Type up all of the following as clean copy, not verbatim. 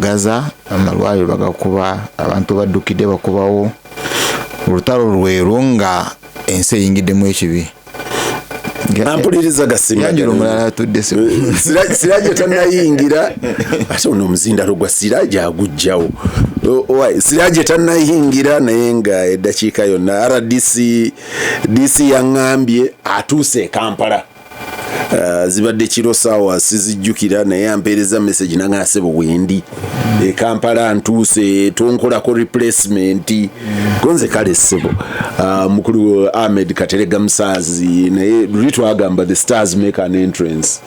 Gaza amalwayo bagakuba abantu badukide bakubawo urutaro rwerunga ense yingidemu ekibi ampuliriza Gasimbagane mulala tudese siraje tanayingira ate ono muzinda rugwa siraje agujjawo siraje tanayingira naye nga eddakiika yonna RDC yangambye atuse Kampala zibadde kiro sawa sizijjukira naye ampeereza message nangase bwendi Kampala ntuse tonkolako replacement gonze kale sebo mukulu Ahmed Katerega Musazi naye lutwa agamba the stars make an entrance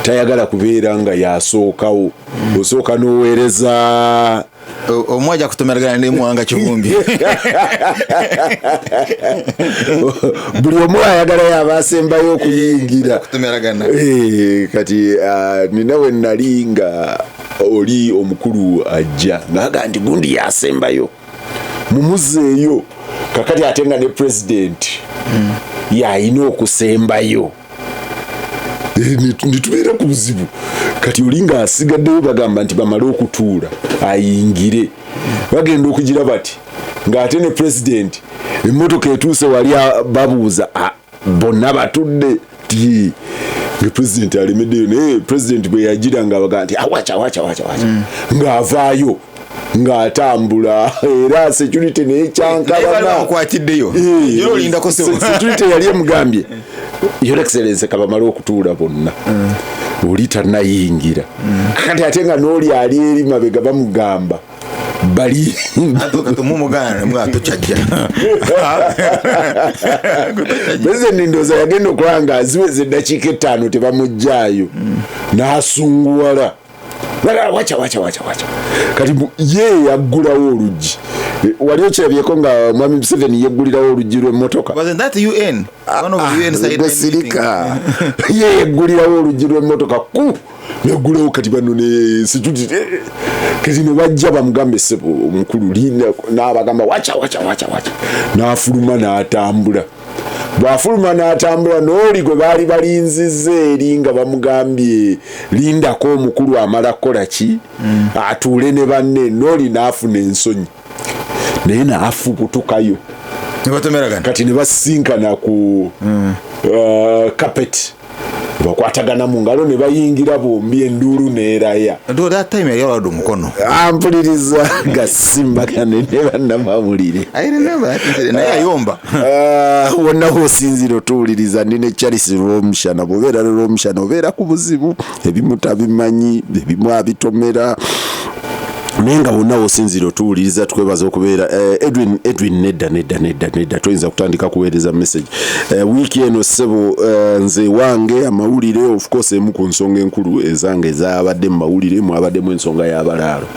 tayagala kubeera nga yasookawo osooka noweereza omwaja kutomeragana ne muwanga kivumbi buli omu ayagala yabasembayo okuyingira kutomeragana kati ninawe nalinga oli omukulu ajja naga ndi gundi yasembayo mumuzeeyo kakati atenga ne president yayina okusembayo nitubeera ku buzibu kati olinga asigaddeyo bagamba nti bamale okutuula ayingire bagenda okugira bati ng'ate ne president emmotoka etuuse wali babuuza bonna batudde ti ne president alemeddeyo naye president bwe yagira nga baga nti wacha ng'avaayo ng'atambula era security n'ekyankabana okwatiddeyo olindako security yali emugambye Your Excellency kabamala okutuula bonna oli tannayingira kati ate nga n'oli ali eri mabega bamugamba bali mumugana mwato chajja beze nindoza yagenda okulanga aziweze eddakiika 5 tebamujjaayo n'asunguwala wacha kati ye yaggulawo oluggi wali okirabyeko nga Mwami Museveni yeggulirawo oluggi lw'emmotoka wasn't that UN one of the UN side basirika ye yeggulirawo oluggi lw'emmotoka yaggulawo kati bano ne situti kati ne bajja bamugambe sebo omukulu linda n'abagamba wacha n'afuluma n'atambula bwafuluma n'atambula n'oli gwe baali balinziza eri nga bamugambye lindako omukulu amala kukola ki atuule ne banne n'oli n'afuna ensonyi naye n'afubutukayo kati ne basinkana ku carpet bakwatagana mu ngalo ne bayingira bombi enduulu neeraya that time yalado mukono ampuliriza Gasimbagane ne bannamawulire I remember naye ayomba wonna osinziro tuwuliriza ndine Charles Rwomushana bobeera Rwomushana obeera ku buzibu ebimu tabimanyi ebimu abitomera nenga wonna osinziro tuwuliriza tukwebaza okubeera Edwin nedda toyinza kutandika kuweereza message wiiki eno ssebo nze wange amawulire of course emu ku nsonga enkulu ezange ezabadde mu mawulire mwabaddemu ensonga y'abalaalo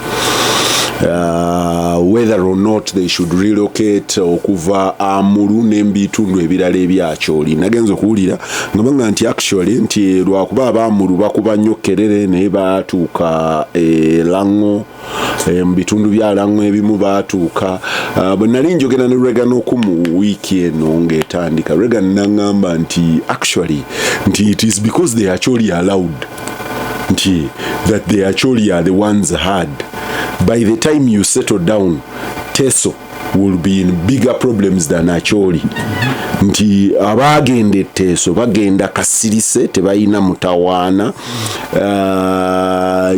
whether or not they should relocate okuva Amuru n'ebitundu ebirala ebyakyoli nagenza okuwulira ngabanga nti actually nti lwakuba Abamuru bakuba nnyo Kerere naye baatuuka Lango mu bitundu bya Lango ebimu baatuuka bwe nali njogera ne Reagan okumu wiiki eno ng'etandika Reagan n'angamba nti actually nti it is because they actually allowed nti that they actually are the ones hard. By the time you settle down, Teso will be in bigger problems than Acholi. Nti abagende Teso bagenda kasirise tebayina mutawaana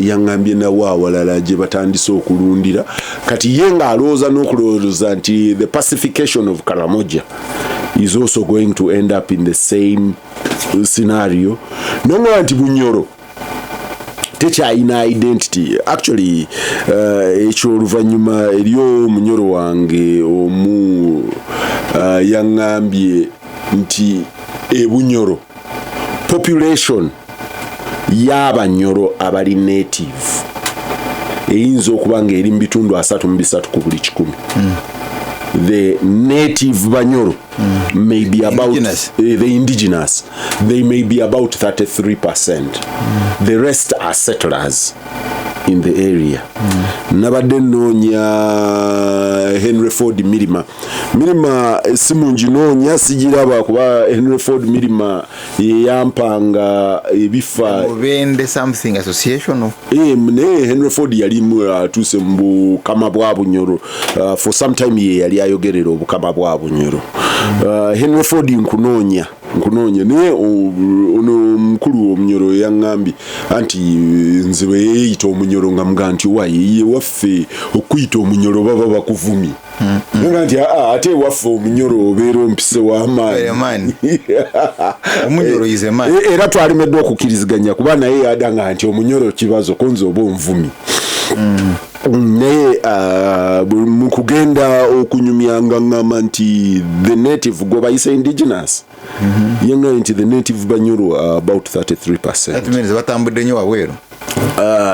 yangambye nawo awalala gye batandise okulundira kati yenga alooza n'okulowooza nti the pacification of Karamoja is also going to end up in the same scenario nonga nti Bunyoro tekyayina identity actually ekyo oluvannyuma eriyo munyoro wange omu yangambye nti Bunyoro population y'Abanyoro abali native eyinza okuba nga eri mu bitundu 33 ku buli 100. The native Banyoro may be about the indigenous they may be about 33%. The rest are settlers in the area. Nabadde noonya Henry Ford Milima simungi noonya sigiraba kuba Henry Ford Milima yampanga ebifa Bende something association ne Henry Ford yali atuse mu kama bwa Bunyoro for some time ye yali ayogerera obukama bwa Bunyoro. Henry Ford nkunoonya naye ono mukulu Omunyoro yangambi anti nze bwe yeeyita Omunyoro nga muga nti wayi waffe okuyita Omunyoro baba bakuvumi nga nti ate waffe Omunyoro obeera ompise w'amaanyi Omunyoro is a man. Era twalemeddwa okukiriziganya kuba naye yadanga nti Omunyoro kibazo konze oba onvumi. Naye mu kugenda okunyumyanga ngamba nti the native gwe bayise indigenous yenga nti the native Banyoro are about 33%. That means batambudde nnyo wabweru.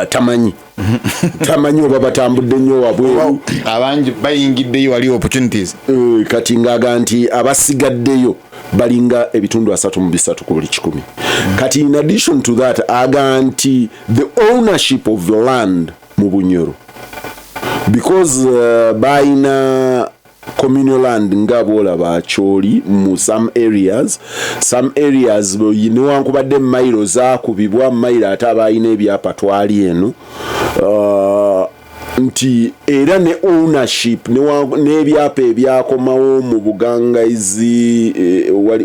Tamanyi oba batambudde nnyo wabweru. Abangi bayingiddeyo wali opportunities. Kati ngaga nti abasigaddeyo balinga ebitundu 3 ku buli 100. Kati in addition to that aga nti the ownership of the land mu Bunyoro, because baina communal land nga bwolaba Acholi mu some areas newankubadde mailo zaakubibwa mailo ate abalina ebyapa twali eno nti era ne ownership n'ebyapa ebyakomawo mu Bugangaizi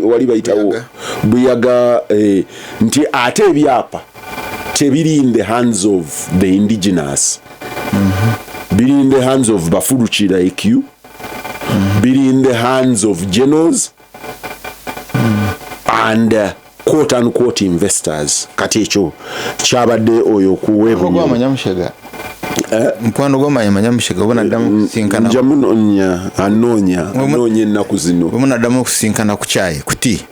wali bayitawo Buyaga nti ate ebyapa tebiri in the hands of the indigenous. Biri in the hands of Bafuruchi like you. Biri in the hands of generals and quote unquote investors. Kati ekyo kyabadde oyo kuwebu mkwano goma Manyamushega ubona damu kusinkana njamunonya anonye ennaku zino ubona damu kusinkana ku chai kuti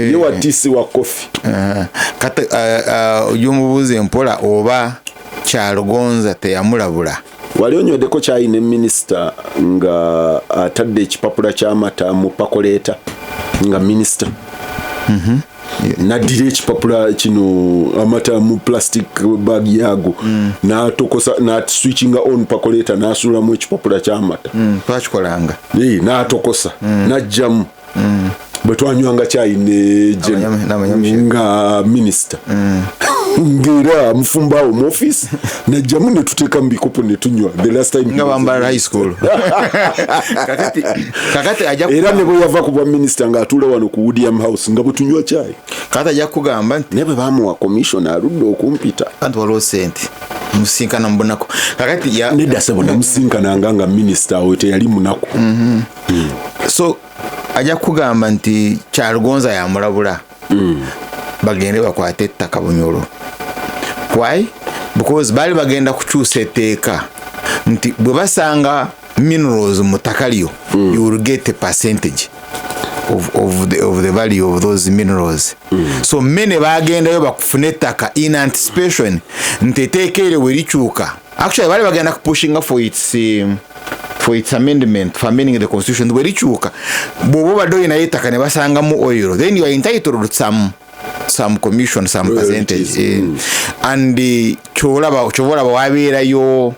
ye watisi wa kofi kata ujumubuze mpola oba Kyalugonza teyamulabula wali onyweddeko chai ne minister nga atadde ekipapula ky'amata mu pakoleta nga minister nadire ekipapula kino amata mu plastic bag yago n'atokosa switchinga on pakoleta n'asulamu ekipapula ky'amata twakikolanga n'atokosa n'ajjamu bwe twanywanga chai ne nga minister ngera mfumbawo mu office najjamu ne tuteeka mu bikopo ne tunywa the last time nga bambala high school kakati ajja era ne bwe yava ku bwa minister nga atula wano ku Woodium House nga bwe tunywa chai kata ajja kugamba nti ne bwe bamuwa commission aludde okumpita anti waliwo sente musinkana mbonako kakati ya nedda na musinkana nga minister we teyali munaku so ajja kugamba nti Kyalugonza yamulabula bagende bakwate ettaka Bunyoro. Why? Because bali bagenda kukyusa etteeka nti bwe basanga minerals mu ttaka lyo you will get a percentage of the value of those minerals. So many bagendayo bakufuna ettaka in anticipation nti etteeka eryo bwe likyuka. Actually bali bagenda pushing for its amendment for amending the constitution bwe likyuka bw'oba badde olina ettaka ne basangamu oil then you are entitled to some commission, some percentage and chovolaba wabeerayo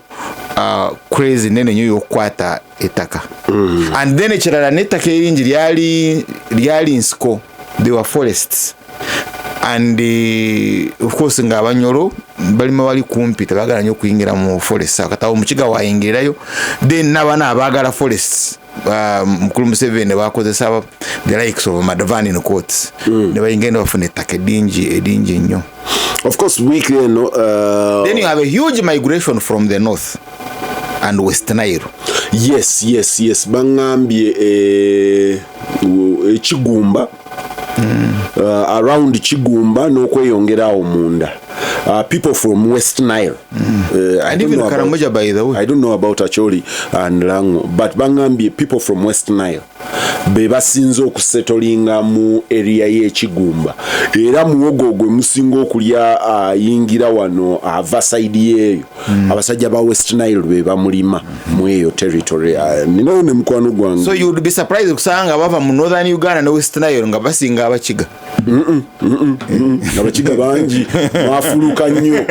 crazy nene nyo yokukwata ettaka and then ekirala n'ettaka eringi lyali nsiko, they were forests and of course nga Abanyoro balima wali kumpi tebagala nnyo okuyingira mu forest akatawo mukiga wayingirayo then n'abaana abaagala forests mukulu Museveni bakozesa the likes of Madavani in courts ne bayingenda bafuna ettaka eddingi ennyo. Of course we can then you have a huge migration from the north and West Nile. Yes bangambye Kigumba around Kigumba n'okweyongerawo munda people from West Nile and even Karamoja by the way I don't know about Acholi and Lango but bangambye people from West Nile be basinze okusettolinga mu area ye Kigumba era muwogo gwe musinga okulya yingira wano ava side yeyo abasajja ba West Nile be bamulima mu eyo territory nino ne mukwano gwange. So you would be surprised kusanga bava mu northern Uganda ne West Nile nga basinga abakiga abakiga bangi mwafuluka okufuluka nnyo.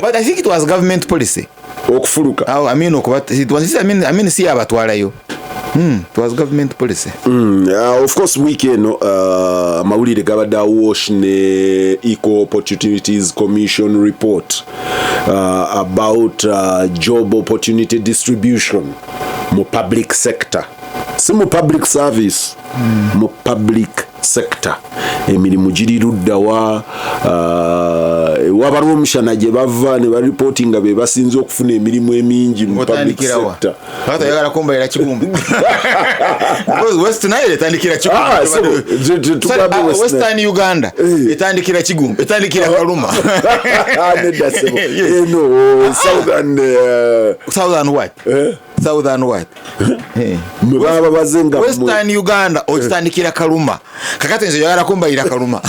But I think it was government policy. Okufuluka. I mean si abatwalayo. It was government policy. Of course weekend mawulire gabadde awash ne Equal Opportunities Commission report about job opportunity distribution mu public sector. Si mu public service, mu public sector. Emirimu giri luddawa Rwomushana gye bava ne reporting nga be basinze okufuna emirimu emingi mu public sector. Hata yagala kumbaira kigumba. Because Western Nile etandikira kigumba. Western Uganda etandikira kigumba, etandikira Kaluma. No, Southern what? Southern what? Mbaba bazenga Western Uganda otandikira Kaluma. Kakati nze yagala kumbaira Kaluma.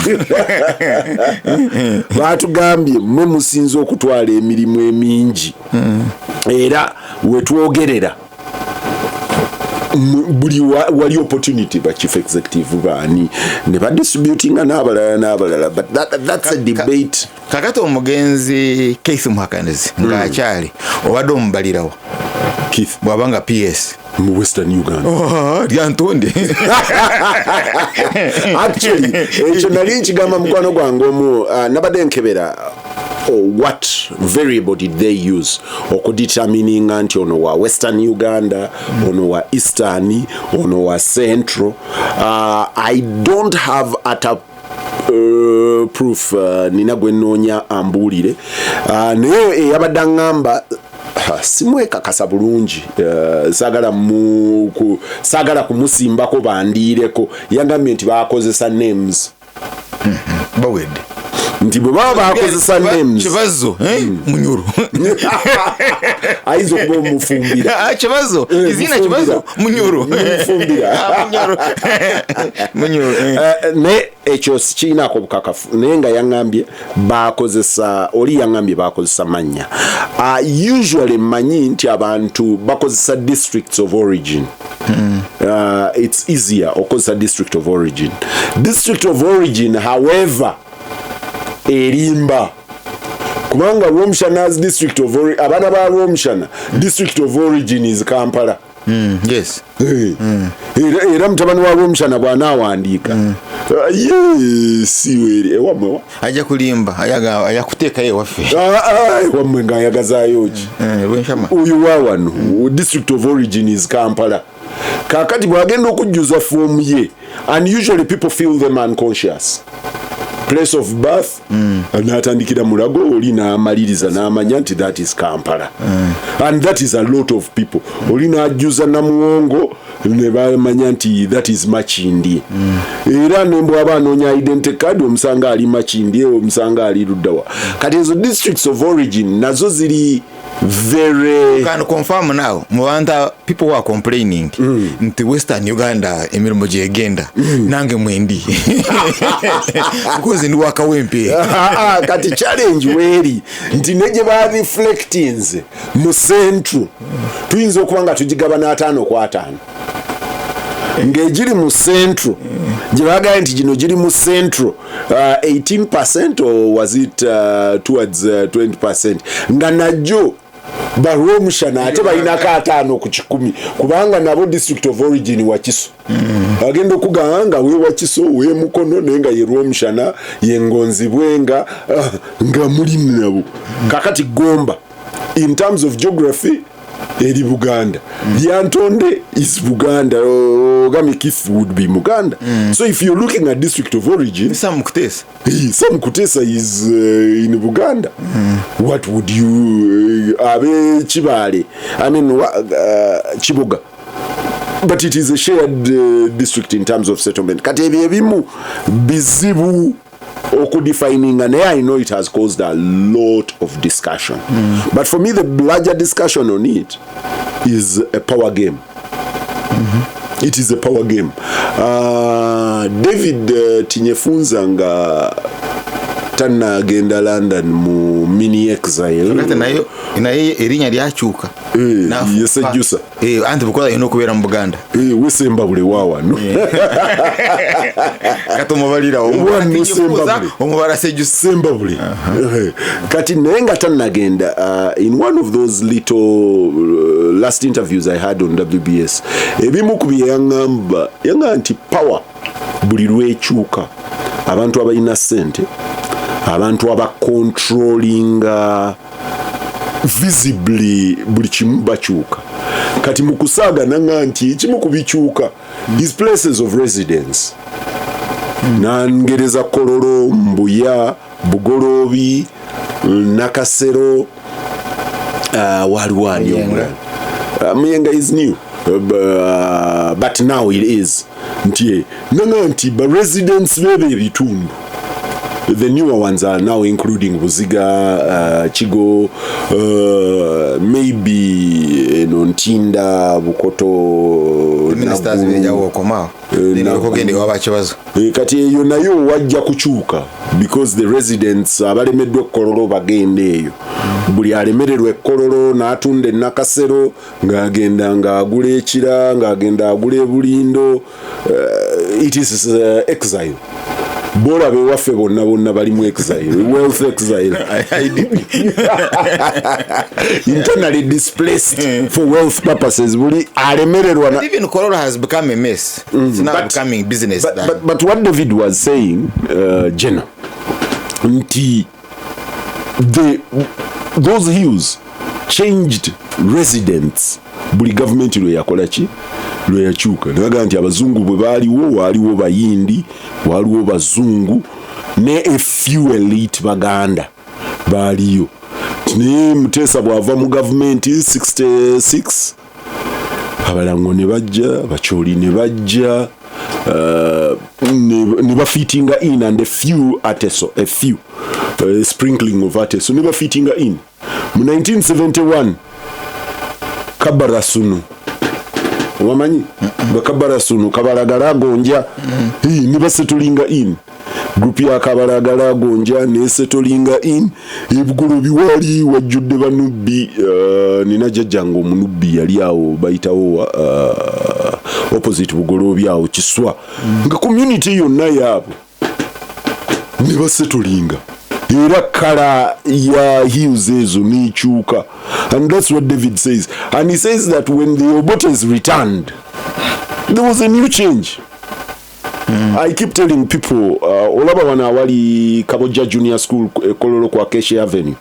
Batugambye mwe musinze okutwala emirimu emingi. Era wetwogerera buli wali opportunity ba chief executive bani ne ba distributing n'abalala but that's a debate. Kakati omugenzi Keith Muhakanizi ng'akyali obadde omubalirawo Keith bwabanga PS mu Western Uganda. Lyantonde. Actually ekyo nali nkigamba mukwano gwange omu nabadde nkebera what variable did they use okudetermining nti ono wa Western Uganda, ono wa Eastern, ono wa Central. I don't have utter proof nina gwe nnoonya ambuulire naye eyabadde ngamba simwekakasa bulungi saagala kumusimbako bandiireko yangambye nti bakozesa names bawedde nti bwe baba bakozesa names kibazo munyuru ayinza okuba omufumbira kibazo izina kibazo munyuru munyuru ne ekyo sikiinaako bukakafu naye nga yaŋŋambye bakozesa oli yaŋŋambye bakozesa mannya usually mmanyi nti abantu bakozesa districts of origin. It's easier okozesa district of origin. District of origin however erimba kubanga Rwomushana's district of origin abana ba Rwomushana district of origin is Kampala. Yes. Era mutabani wa Rwomushana bw'anaawandiika siweri ewamwe ajja kulimba ayakuteeka ewaffe ewamwe ng'ayagazaayo ki oyo wa wano district of origin is Kampala. Kakati bw'agenda okujjuza foomu ye and usually people feel them unconscious. Place of birth n'atandikira Mulago oli n'amaliriza n'amanya nti that is Kampala and that is a lot of people. Oli n'ajjuza Namuwongo ne bamanya nti that is Makindye era nembwa abanoonya identity card omusanga ali Makindye omusanga ali Luddawa. Kati ezo districts of origin nazo ziri very can confirm now Mwanda people were complaining nti Western Uganda emirimu gyegenda nange mwendi because ndi wakawempe kati challenge weri nti neje ba reflectings mu Central tuyinza okubanga tugigabana 5-5 ngejiri mu Central gibagaye nti gino giri mu Central 18% or was it towards 20% nga najjo ba Rwomushana ate balina ka 5 ku 10 kubanga nabo district of origin Wakiso agenda okuganga we Wakiso we Mukono nenga ye Rwomushana ye Ngonzibwenga nga muli nabo kakati Gomba in terms of geography eri Buganda Lyantonde is Buganda Gami Keith would be Muganda. So if you're looking at district of origin some Kutesa is in Buganda. What would you abe Chibale I mean Chibuga but it is a shared district in terms of settlement kati ebimu bizibu okudefining and I know it has caused a lot of discussion but for me the larger discussion on it is a power game. It is a power game. David Tinyefunza nga tanagenda London mu mini exile kati nayo erinya lyakyuka yesejjusa anti bukola ino okubeera mu Buganda wesemba bule wawano kati omubalira omubala semba bule kati naye nga tanagenda in one of those little last interviews I had on WBS ebimu ku bye yangamba nti power buli lwekyuka abantu abalina ssente abantu abacontrolling visibly buli kimu bakyuka kati mu kusaagana nti kimu ku bikyuka is places of residence nangereza Kololo, Mbuya, Bugoloobi, Nakasero, waliwani Muyenga is new but now it is nti ba residents bebe ebitundu. The newer ones are now including Buziga, Chigo, maybe Nontinda, Bukoto, ministers bejawo komao kugende wabakibazo kati eyo nayo wajja kukyuka because the residents abalemeddwa Kololo bagende eyo buli alemererwa Kololo n'atunda Nakasero ng'agenda ng'agula ekira ng'agenda agula Bulindo. It is exile. Bora be waffe bonna bali mu exile, wealth exile. Internally displaced for wealth purposes. Buli alemererwa na even Kololo has become a mess. It's now becoming business. But what David was saying, Jenna, nti those hills changed residents. Buli government lwe yakola ki lwe yakyuka naga nti abazungu bwe waliwo bayindi waliwo bazungu ne a few elite baganda baliyo ne Mutesa bwava mu government 66 abalango ne bajja Bacholi ne bajja ne bafittinga in and a few sprinkling of artists ne bafittinga in mu 1971 Kabarasunu wamanyi Bakabarasunu Kabalagala gonja ni basetulinga in group ya Kabalagala gonja ne setulinga in ebugulu biwali wajjudde banubbi nina jajjango munubbi yali awo bayitawo opposite bugolo byawo Kiswa nga community yonna yaabo ne basetulinga era kala ya hills ezo nichuka. And that's what David says. And he says that when the Obotes returned, there was a new change. I keep telling people, olaba wana wali Kaboja Junior School Kololo kwa Keshe Avenue.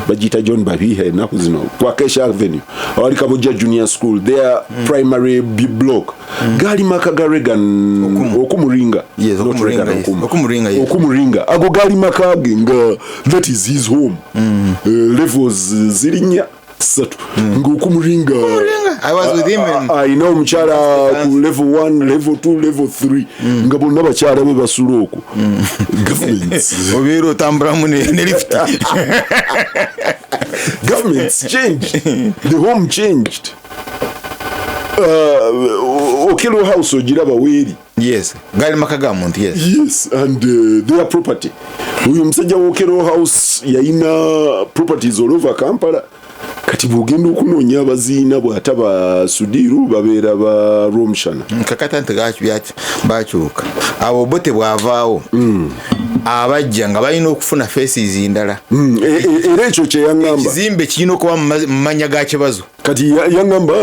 Bajita John Babihe na kuzino kwa Keshe Avenue. Wali Kaboja Junior School, their primary block. Gali Makagaregan Okumuringa. Yes, Okumuringa. Yes. Okumuringa. Ago gali Makagenga, that is his home. Levels zirinya. Okumuringa. I was with him. I know mchara ku level 1, level 2, level 3. Ngabona bachara be basuloko. Governments. Obiro tambra mune lift. Governments changed. The home changed. Okelo house ojiraba weri. Yes. Gali Makagamuntu, yes. Yes, and their property. Uyu msajja Okelo house yaina properties all over Kampala. Kati bugendo kunonya abazina bwataba Sudiru babeera ba Rwomushana kakata ntigachi bachuka abo bote bwavaawo abajja nga balina okufuna faces indala era ekyo kye yangamba kizimbe kino kuba mmanya ga kibazo kati yangamba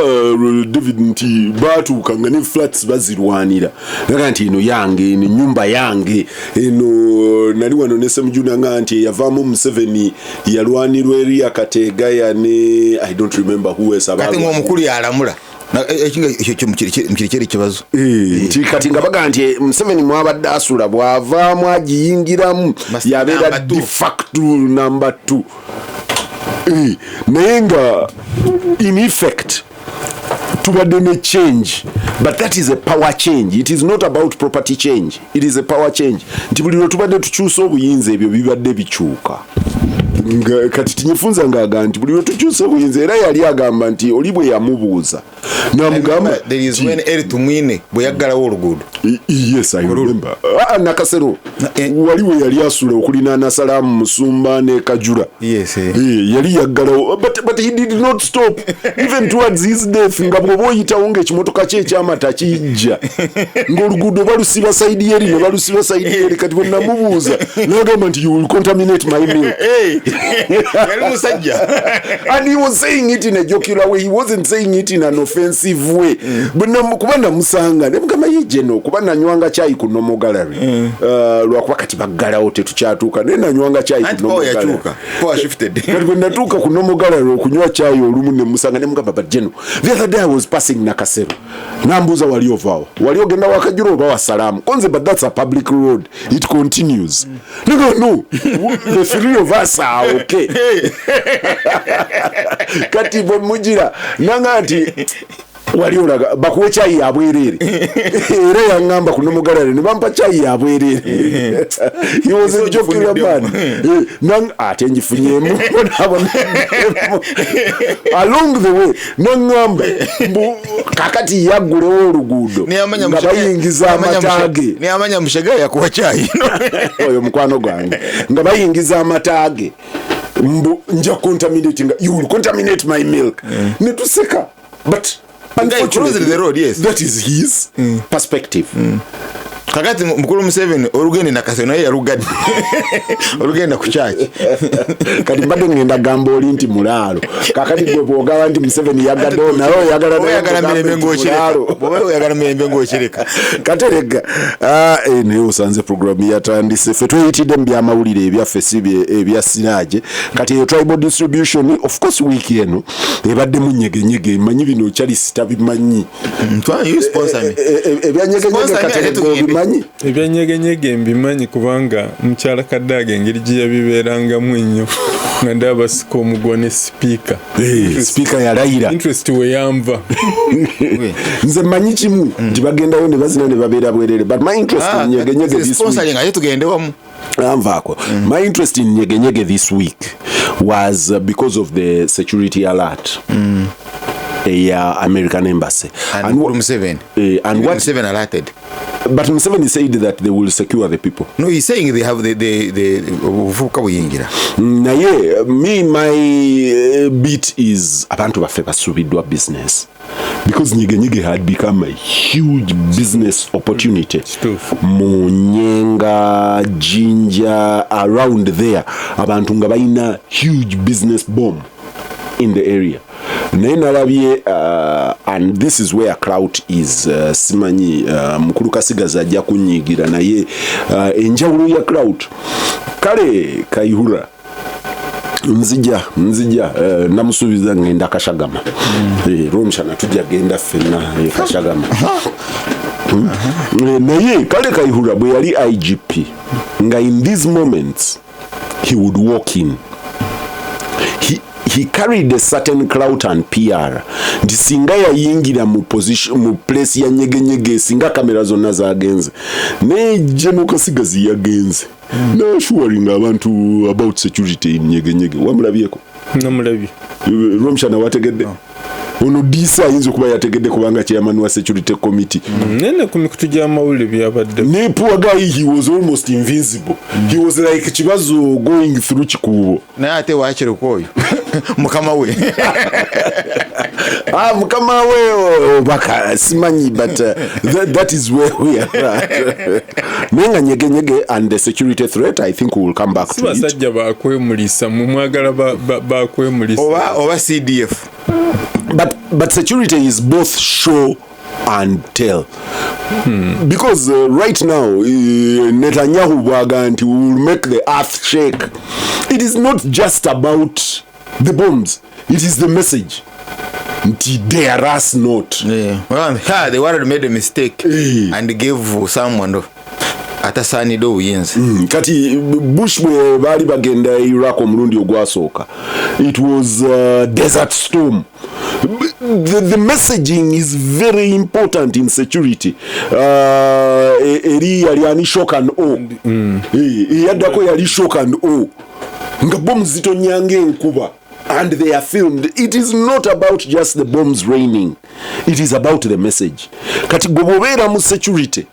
David nti batuuka nga ne flats bazirwanira naga nti eno yange ne nyumba yange eno nali wano ne Semjuna nga nti yavaamu Museveni yalwanirwa eri akateega yane I don't remember who else about kati ng'omukulu yalamula mkirikiri kibazo nti kati nga baga nti Museveni mwabadde asula bwavaamu agiyingiramu yabeera de facto number 2 naye nga in effect tubadde ne change, but that is a power change. It is not about property change, it is a power change. Nti buli lwe tubadde tukyusa obuyinza ebyo bibadde bikyuka kati tinyifunza ngaaga nti buli lwetukyuse buyinza era yali agamba nti oli bwe yamubuuza namugamba there is when Eritumwine bwe yaggalawo oluguudo. Yes, I remember. Nakasero wali we yali asula okulinaana Salaamu Musumba ne Kajura. Yes. Yali yaggalawo but he did not stop even towards his death nga bw'oba oyitawo ng'ekimotoka kye ekyamata kijja ng'oluguudo balusiba sayidi eri ne balusiba sayidi eri kati bwe namubuuza n'agamba nti you will contaminate my milk. Yali musajja. And he was saying it in a jocular way. He wasn't saying it in an offensive way. Kuba namusanga ne mugamba ye Jeno kuba nanywanga chai ku Normal Gallery. Lwakuba kati baggalawo tetukyatuuka naye nanywanga chai ku Normal Gallery. Power shifted. Kati bwe natuuka ku Normal Gallery okunywa chai olumu ne musanga ne mugamba but Jeno the other day I was passing Nakasero. Nambuuza wali ovaawo. Wali ogenda wakajura oba wa Salaamu. Konze but that's a public road. It continues. No. The three of us are okay. Kati bwe mujira nanga ati wali olaga bakuwe chai ya bwerere era yangamba ku Normal Gallery ne bampa chai ya bwerere. He was a joking man. Nang atenjifunyemu along the way nangamba kakati yagulewo oluguudo nga bayingiza amatage ni amanya Mushega yakuwa chai oyo mukwano gwange nga bayingiza amatage nja contaminating, you will contaminate my milk. Netuseka but unfortunately the road, yes, that is his perspective. Kakati mukulu Museveni olugende Nakasero naye yalugadde olugenda ku church kati mbadde ngenda gamba oli nti mulaalo kakati gwe bwogaba nti Museveni yagadde naye oyagala mirembe ng'okireka katerega naye osanze programu yatandise ffe tweyitidde mu byamawulire ebyaffe si ebya Siraje kati tribal distribution of course week eno ebadde mu nyegenyege manyi bino Charles tabimanyi ebyanyegenyege katerega ebyanyegenyege mbimanyi kubanga mukyala Kaddaga engeri gye yabibeerangamu ennyo nga ndabasika omugwa ne speaker yalayira interest we yanva nze manyi kimu nti bagendayo ne bazina ne babeera bwerere but my interest in nyegenyege this week my interest in nyegenyege this week was because of the security alert American embassy and Museveni and what Museveni alerted. But Museveni said that they will secure the people. No, he's saying they have the naye my beat is abantu baffe basubiddwa business because Nyegenyege had become a huge business opportunity. Munyenga, Jinja, around there abantu nga bayina huge business bomb in the area. And this is where clout is simanyi mukulu Kasigaza ajja kunyigira naye enjawulo ya clout kale Kayihura nzija namusubiza ngenda Kashagama Rwomushana tujja genda fenna Kashagama naye kale Kayihura bwe yali IGP nga in these moments he would walk in. He carried a certain clout and PR. Nti singa yayingira mu position mu place ya Nyegenyege singa kamera zonna zagenze ne General Kasigazi yagenze n'assuring abantu about security in Nyegenyege. Wamulabyeko? Namulabye. Rwomushana wategedde? Ono disa ayinza okuba yategedde kubanga chairman wa security committee. Nene ku mikutu gy'amawulire byabadde. Ne poor guy, he was almost invisible. He was like kibazo going through kikubo. Naye ate waakire kwoyo mukama we mukama we baka simanyi but that is where we are. Nenga Nyegenyege and the security threat, I think we will come back to it. Basajja bakwemulisa mumwagala bakwemulisa oba CDF. But security is both show and tell. Because right now Netanyahu Waganti will make the earth shake. It is not just about the bombs, it is the message. Dare us not. Yeah. Well, they wanted to make a mistake and gave someone atasani do uyinzi. Kati Bush bwe bali bagenda Iraq omulundi ogwasooka, it was desert storm. The messaging is very important in security. Eri yali ani shock and awe. Yaddako yali shock and awe. nga bombs zitonyanga enkuba and they are filmed. It is not about just the bombs raining, it is about the message. Kati gobobeera mu security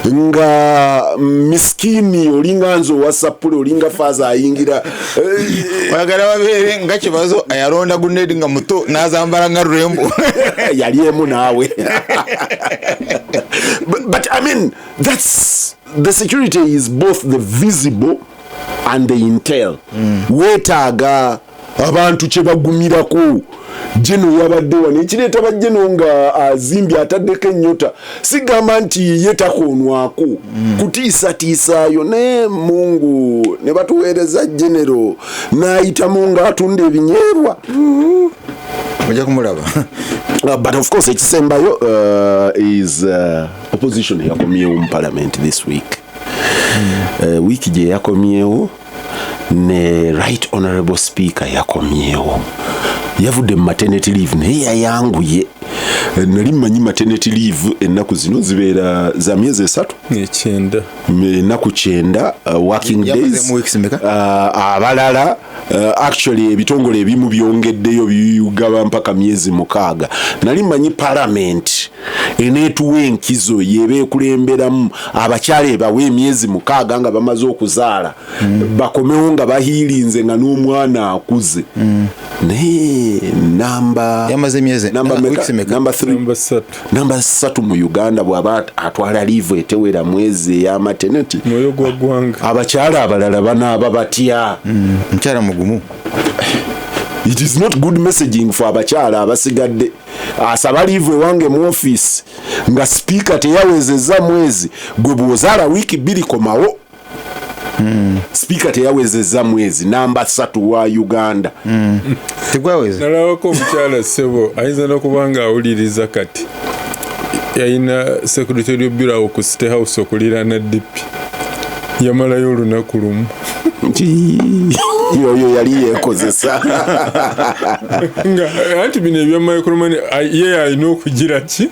nga miskini olinga nzo wasapule olinga faza ayingira oyagala babeere nga kibazo ayalonda gunedi nga muto nazambala nga Rembo yaliemu naawe but I mean that's the security is both the visible and the intel. Weetaaga abantu kye bagumirako jeno yabadde wano ekireeta bajjeno nga azimbye ataddeko ennyota sigamba nti ye takoonwako kutiisatiisaayo naye Mungu ne batuweereza genero n'ayitamu nga atunda ebinyeebwa ojja kumulaba but of course ekisembayo is opposition yakomyewo mu parliament this week. Wiiki gye yakomyewo ne right honorable speaker yakomyewo yavudde mu maternity leave naye yayanguye. Nali mmanyi maternity leave ennaku zino zibeera za myezi 3 ennaku 9 working days. Abalala actually ebitongole ebimu byongeddeyo bigaba mpaka myezi 6. Nali mmanyi parliament eneetuwa enkizo yeba ekulemberamu abakyala bawe emyezi 6 nga bamaze okuzaala bakomewo nga bahiirinze nga n'omwana akuze. Naye namba yamaze myezi namba 3 mu Uganda bw'aba atwala live etewera mwezi ya maternity moyo gwa gwanga abakyala abalala banaaba batya mkyala mugumu. It is not good messaging for abakyala abasigadde asaba live wange mu office nga speaker teyawezezza mwezi gwe bwozaala wiiki 2 komawo. Speaker teyawezezza mwezi namba 3 wa Uganda. Tegwaweze. Nalabako omukyala ssebo ayinza n'okubanga awuliriza kati yalina secretary bureau ku State House okuliraana DP yamalayo olunaku lumu yoyo yali yeekozesa nga anti bino ebyamaikromani ye alina okugira ki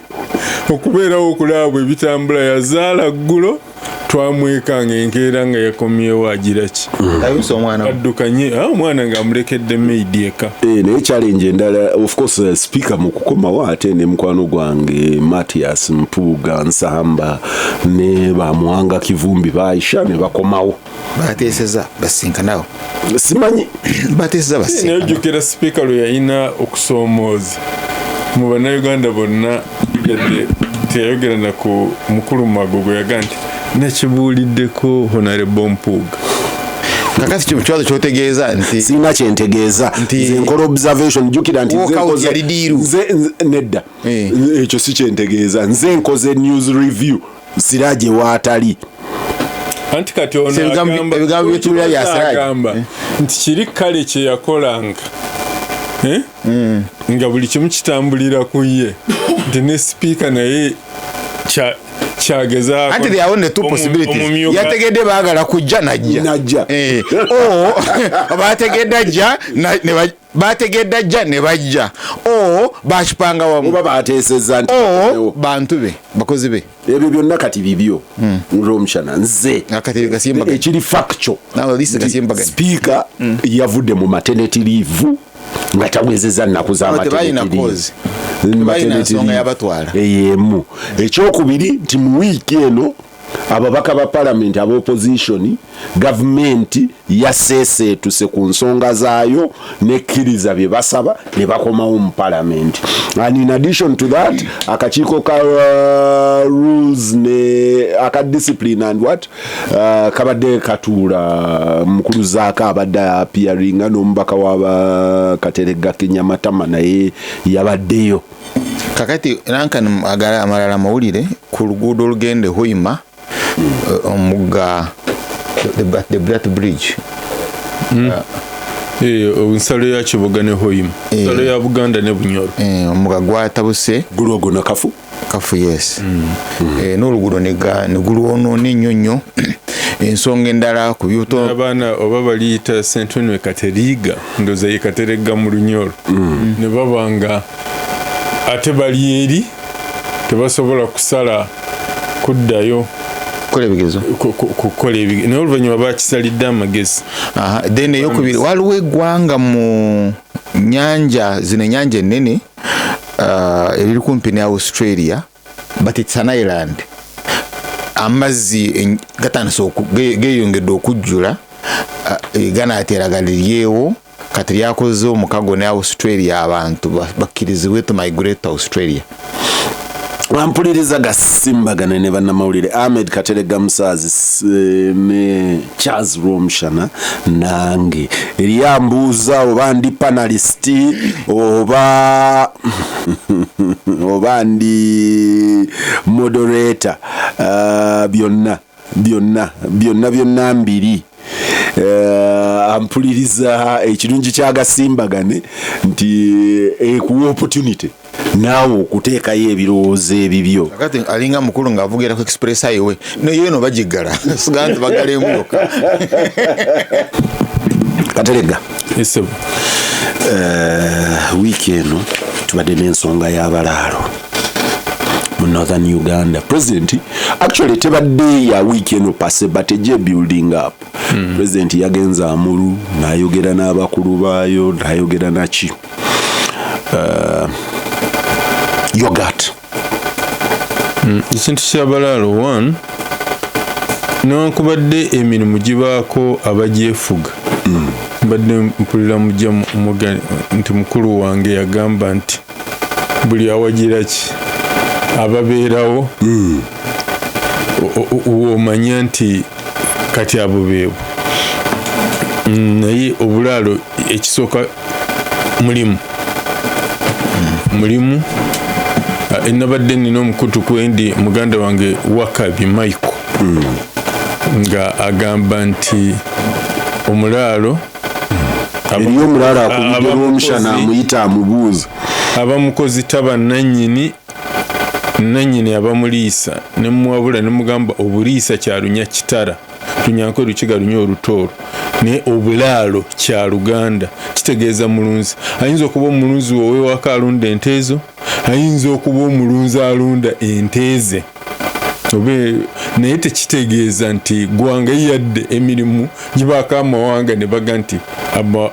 okubeerawo okulaba ebitambula yazaala ggulo twamwekanga enkeera nga yakomyewo agira ki ayusa omwana addukanye omwana ng'amulekedde maidi eka. Naye challenge endala of course speaker mu kukomawo ate ne mukwano gwange Matias Mpuuga Nsamba ne bamuwanga Kivumbi Baisha ne bakomawo bateeseza basinkanawo simanyi bateeseza basinkanawo. Nejjukira speaker lwe yalina okusoomooza mu bannayuganda bonna teyayogera na ku mukulu Magogo yaga nti nakibuuliddeko Honorable Mpuuga. Kakati kino kibazo kyotegeeza nti sina kyentegeeza nze nkola observation jukira nti nze nedda ekyo si kyentegeeza nze nkoze news review siraje waatali anti kati ono ebigambo byetulira byasiragamba nti kiri kale kye yakolanga nga buli kimu kitambulira ku ye nti ne speaker naye kyagezaako anti there are two possibilities yategedde baagala kujja najja bategedde ajja ne bajja bakipanga wamu oba bateesezza nti bantu be bakozi be ebyo byonna kati bibyo Rwomushana nze ekiri factual speaker yavudde mu maternity leave nga tawezezza nnaku za maternity eyemu. Ekyokubiri nti mu wiiki eno ababaka ba parliament aba opposition government yaseeseetuse ku nsonga zaayo nekkiriza bye basaba ne bakomawo mu parliament. And in addition to that akakiiko ka rules ne aka discipline and what kabadde katuula mukuluzaako abadde appearing n'omubaka wa Katerega Kinyamatama naye yabaddeyo. Kakati nankan agala amalala mawulire ku luguudo olugende Hoima omugga the Black Bridge nsalo ya Kibuga ne Hoima nsalo ya Buganda ne Bunyoro omugga gwatabuse gulogo na kafu yes n'oluguudo ne gulwonoona ennyo ensonga endala ku byuto abaana oba baliyita Sentone Kateriga ndoza ye Katerega mu Lunyoro ne babanga ate bali eri tebasobola kusala kuddayo kukola ebigezo kukola ebigezo n'oluvannyuma bakisalidde amagezi. Then eyokubiri waliwo eggwanga mu nyanja zino ennyanja ennene eriri kumpi ne Australia but it's an island. Amazzi gatandise geeyongedde okujjula ganaateragaliryewo kati lyakoze omukago ne Australia abantu bakkirizibwe to migrate to Australia. Wampuliriza Gasimbagane ne bannamawulire Ahmed Katerega Musaazi ne Charles Rwomushana nange eryambuuza oba ndi panelist oba ndi moderator byonna mbiri. Ampuliriza ekirungi kya Gasimbagane nti ekuwa opportunity naawe okuteekayo ebirowoozo ebibyo. Kati alinga mukulu ng'avugira ku express highway no bagiggala siga nti bagala emmotoka. Katerega wiiki eno tubadde n'ensonga y'abalaalo mu Northern Uganda. President actually tebadde ya week eno passe but ejje building up. President yagenza Amuru n'ayogera n'abakulu baayo n'ayogera naki yogurt ekintu ky'abalaalo one newankubadde emirimu gibaako abagyefuga. Mbadde mpulira mujja nti mukulu wange yagamba nti buli awagira ki ababeerawo omanya nti kati abo beebo. Naye obulaalo ekisooka mulimu nabadde nina omukutu kwendi muganda wange Wakabi Michael nga agamba nti omulaalo eriyo omulaalo akubudde Rwomushana amuyita amubuuza abamukozi taba nannyini abamuliisa ne muwabula ne mugamba obuliisa kyalunya kitara tunyanko lukiga lunya olutooro naye obulaalo kya Luganda kitegeeza mulunzi. Ayinza okuba omulunzi wowe waka alunda ente ezo, ayinza okuba omulunzi alunda ente ze naye tekitegeeza nti gwanga yadde emirimu gibaako amawanga ne baga nti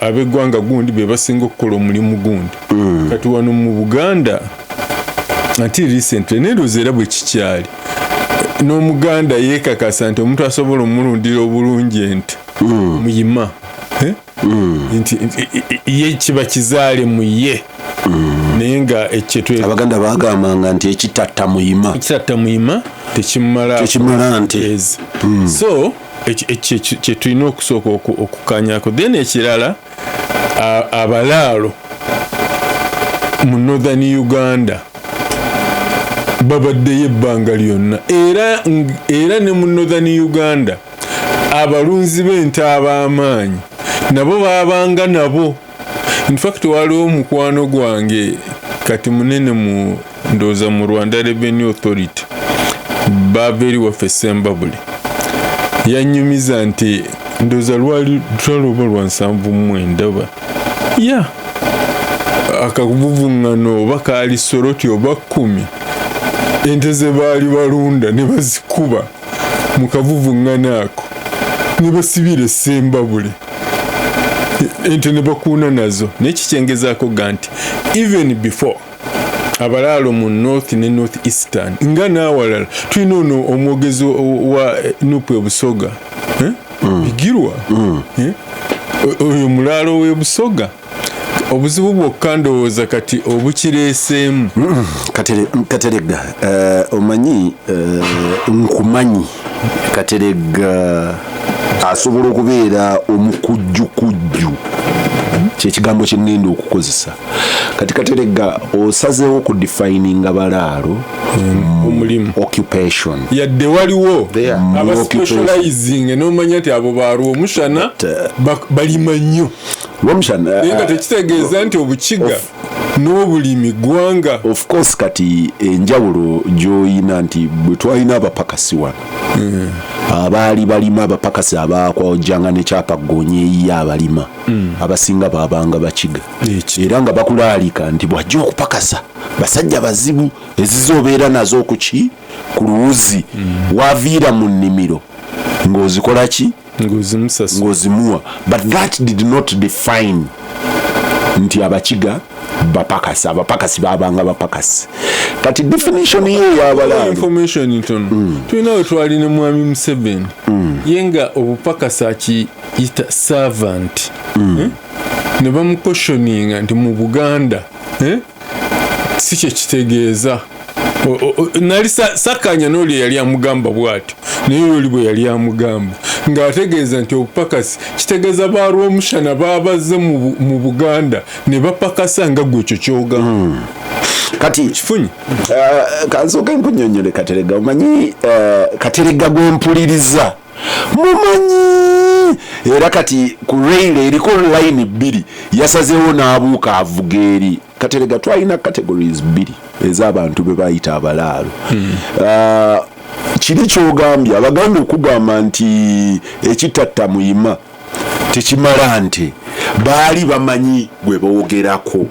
ab'eggwanga gundi be basinga okukola omulimu gundi. Kati wano mu Buganda until recently nerooza era bwe kikyali n'Omuganda yeekakasa nti omuntu asobola omulundira obulungi ente muyima nti ye kiba kizaale mu ye naye nga Abaganda bagambanga nti ekitatta muyima tekimala nte. So kye tulina okusooka okukanyako. Then ekirala abalaalo mu Northern Uganda babaddeyo ebbanga lyonna era ne mu Northern Uganda abalunzi b'ente ab'amaanyi nabo baabanga nabo. In fact waliwo omukwano gwange kati munene mu ndooza mu Rwanda Revenue Authority baava eri waffe Sembabule yannyumiza nti ndooza lwali lutalo lwa 79 akavuvuŋŋano oba kaali soroti oba 10 ente ze baali balunda ne bazikuba mu kavuvuŋŋano ako ne basibira Sembabule ente ne bakuuna nazo. Naye kikyengezaako ga nti even before abalaalo mu north ne north eastern nga n'awalala tulina ono omwogezi wa Nupu Ebusoga Bigirwa oyo mulaalo w'Ebusoga. Obuzibu bwokka ndowooza kati obukireeseemu. Katerega omanyi nkumanyi Katerega asobola okubeera omukujjukujju kyekigambo kye nnenda okukozesa. Kati Katerega osazeewo ku defining abalaalo omulimu occupation yadde waliwo abaspecializing n'omanya nti abo ba Rwomushana balima nnyo Rwomushana naye nga tekitegeeza nti obukiga n'obulimi gwanga. Of course kati enjawulo gy'oyina nti bwe twalina abapakasi wano abaali balima abapakasi abakwojjanga nekyapa gonyeeyi abalima abasinga baabanga bakiga era nga bakulaalika nti bw'ajja okupakasa basajja bazibu ezizobeera nazo ku luwuzi waviira mu nnimiro ng'ozikola ki ng'ozimuwa. But that did not define nti abakiga bapakasi. Abapakasi babanga bapakasi. Kati definition ye y'abalaalo information ntono tulina we twali ne mwami Museveni yenga obupakasi akiyita servant ne bamukwestioninga nti mu Buganda si kye kitegeeza. Nali sakanya n'oli yali amugamba bw'atyo naye oli bwe yali amugamba ng'ategeeza nti obupakasi kitegeeza ba Rwomushana baabazze mu Buganda ne bapakasa nga gwe ekyo kyogamba. Kati kifunyi kansoke nkunyonyole Katerega omanyi Katerega gwempuliriza mumanyi era kati ku rail eriko line 2 yasazeewo n'abuuka avuga eri. Katerega twalina categories 2 ez'abantu be bayita abalaalo. Kiri kyogambye Abaganda okugamba nti ekitatta muyima tekimala nti baali bamanyi gwe boogerako.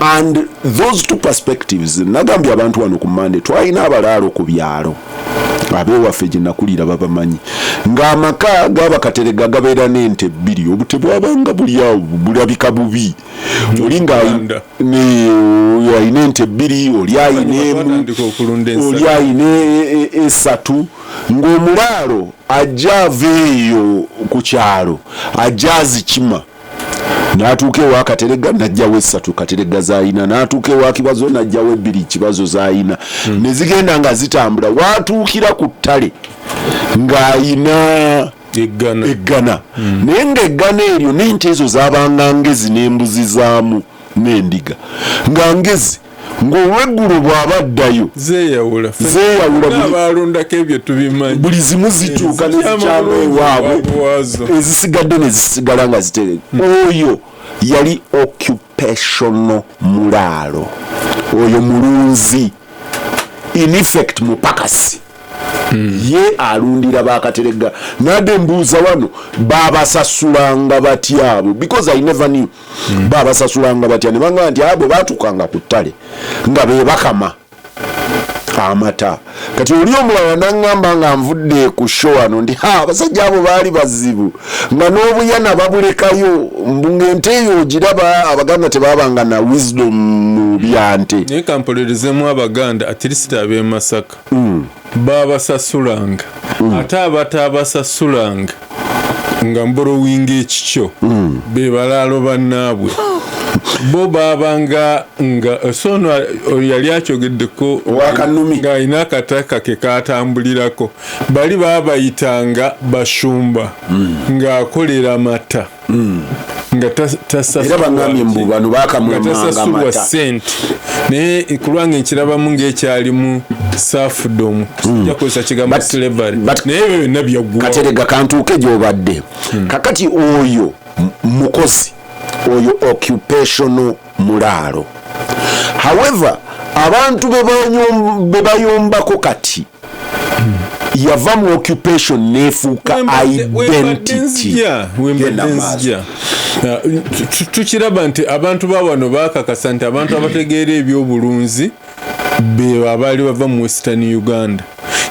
And those two perspectives nagambye abantu wano ku Mande twalina abalaalo ku byalo abewaffe gye nakulira babamanyi ng'amaka g'Abakaterega gabeera n'ente 2 obute bwabanga buli awo bulabika bubi. Oli ng'ayina ente 2 oli ayina emu oli ayina 3 ng'omulaalo ajja aveeyo ku kyalo ajja azikima n'atuuka ewa Katerega n'ajjawo 3 Katerega z'ayina n'atuuka ewa Kibazo n'ajjawo 2 Kibazo z'ayina ne zigenda nga zitambula watuukira ku ttale ng'ayina eggana naye ng'eggana eryo n'ente ezo zaabanga ngezi n'embuzi zaamu n'endiga nga ngezi ng'olweggulo bw'abaddayo zeeyawula n'abalondako ebyo tubimanyi buli zimu zituuka nezikyama ewaabwe ezisigadde ne zisigala nga zitereka. Oyo yali occupational mulaalo, oyo mulunzi, in effect mupakasi. Ye alundira Bakaterega nade mbuuza wano babasasulanga batya abo because I never knew babasasulanga batya ne banga nti abo batukanga ku ttale nga be bakama amata. Kati oli omulala nangamba nga nvudde ku show ano ndi abasajja abo baali bazibu nga n'obuyana babulekayo ng'ente eyo ogiraba Abaganda tebabanga na wisdom mu byante. Naye kampolerezemu Abaganda at least ab'e Masaka babasasulanga ate abatabasasulanga nga mborowinga ekikyo be balaalo bannaabwe bo babanga nga sono yali akyogeddeko ng'alina akataka ke katambulirako bali babayitanga bashumba ng'akolera mata nga tasasulwa sente naye kulwanga ekirabamu ng'ekyalimu safudomu jakozesa kigambo slavery naye ebyo byonna byaggwa. Katerega kantuuke gy'obadde kakati oyo mukozi oyo occupational mulaalo. However abantu be bayombako kati yava mu occupation nefuuka identity. Tukiraba nti abantu bawano bakakasa nti abantu abategeera ebyobulunzi be abaali bava mu Western Uganda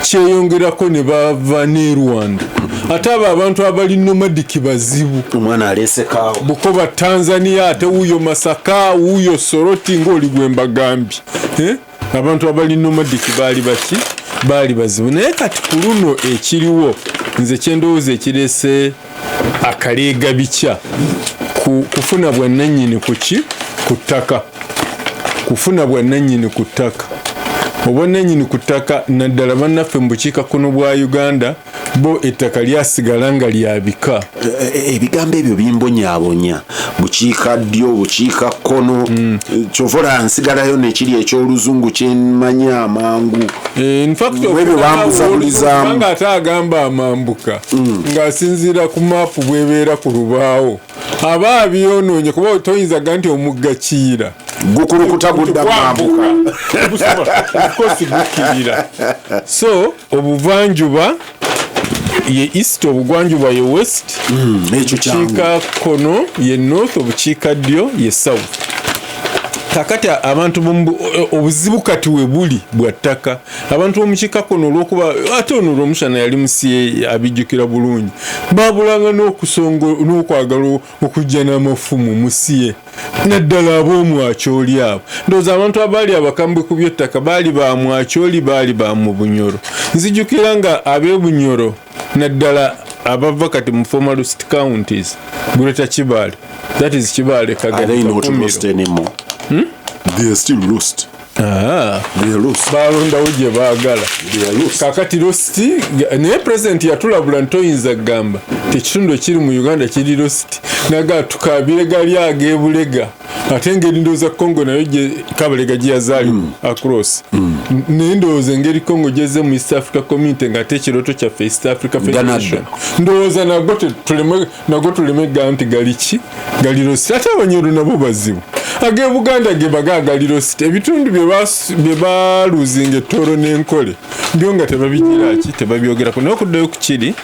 kyeyongerako ne bava ne Rwanda ate abo abantu abali nomadic bazibu. Omwana alesekawo Bukoba Tanzania ate wuyo Masaka wuyo Soroti ng'oli gwe mbagambye abantu abali nomadic baali bazibu. Naye kati ku luno ekiriwo nze kyendowooza ekirese akaleega bikya kufuna bwannannyini ku ttaka kufuna bwannannyini ku ttaka obwannannyini ku ttaka naddala bannaffe mu bukiikakkono bwa Uganda bo ettaka lyasigala nga lyabika. Ebigambo ebyo bimbonyaabonya bukiikaddyo bukiikakkono kyova nsigalayo nekiri eky'oluzungu kyemanya amangu ebyo bambuzabulizaamu nga ate agamba amambuka ng'asinziira ku maapu bwebeera ku lubaawo aba abyonoonye kuba toyinza ga nti omugga kiira gukulukuta gudda mambuka kosi gukirira. So obuvanjuba ye east, obugwanjuba ye west, bukiika kono ye north, obukiika ddyo ye south. Kakati abantu obuzibu kati we buli bwa ttaka abantu bomukiika kono olw'okuba ate ono Rwomushana yali musiye abijjukira bulungi baabulanga n'okwagala okujja n'amafumu musiye naddala ab'omwakyoli abo. Ndowooza abantu abaali abakambwe ku by'ettaka baali ba mwakyoli baali ba mu Bunyoro. Nzijjukira nga ab'ebunyoro naddala abava kati mu formalist counties Greater Kibale, that is Kibale Kagera. They not lost anymore. They are still lost. They are lost. Balondawo gye baagala. They are lost. Kakati lost naye president yatulabula ntoyinza gamba tekitundu ekiri mu Uganda kiri lost naga tukabire gali agebulega ate ngeri ndowooza Congo nayo gye Kabalega gye yazaalimu across naye ndowooza engeri Congo gyeze mu East Africa Community ng'ate ekiroto kyaffe East Africa Federation ndowooza nago tuleme ga nti gali lost ate Abanyoro nabo bazibu age Buganda ge bagagali lost ebitundu bye baluzinga ettoro n'enkole byo nga tebabigira ki tebabyogerako naye okuddayo ku kiri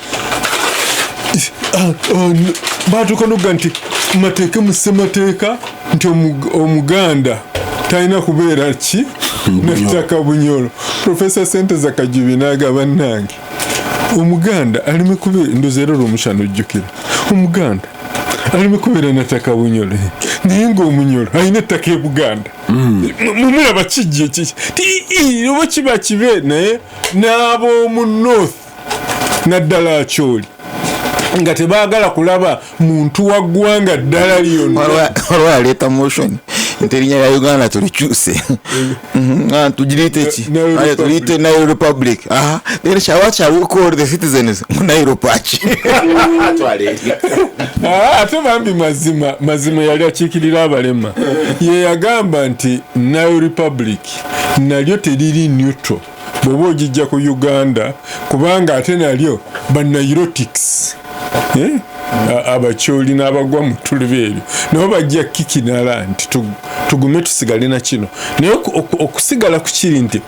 baatuuka n'okuga nti mateeka mu ssemateeka nti omuganda talina kubeera ki nattaka Bunyoro. Professor Senteza Kajubi n'aga bannange omuganda alime kubeera ndowooza era Rwomushana ojjukira omuganda alime kubeera nattaka Bunyoro naye ng'Omunyoro alina ettaka e Buganda mumulaba kijje kiki oba kiba kibe naye n'ab'omu north naddala akyoli nga tebaagala kulaba muntu wa ggwanga ddala lyonna olwa yaleeta motion nti erinnya lya Uganda tulikyuse tugiriite ki tuliite Nile Republic. Then what shall we call the citizens Nile Patch? Ate bambi mazima yali akiikirira abalema ye yagamba nti Nile Republic nalyo teriri neutral bw'oba ogijja ku Uganda kubanga ate nalyo banairotics abakyoli n'abagwa mu ttulube eryo nabo bajja kikinala nti tugume tusigale na kino naye okusigala ku kiri nti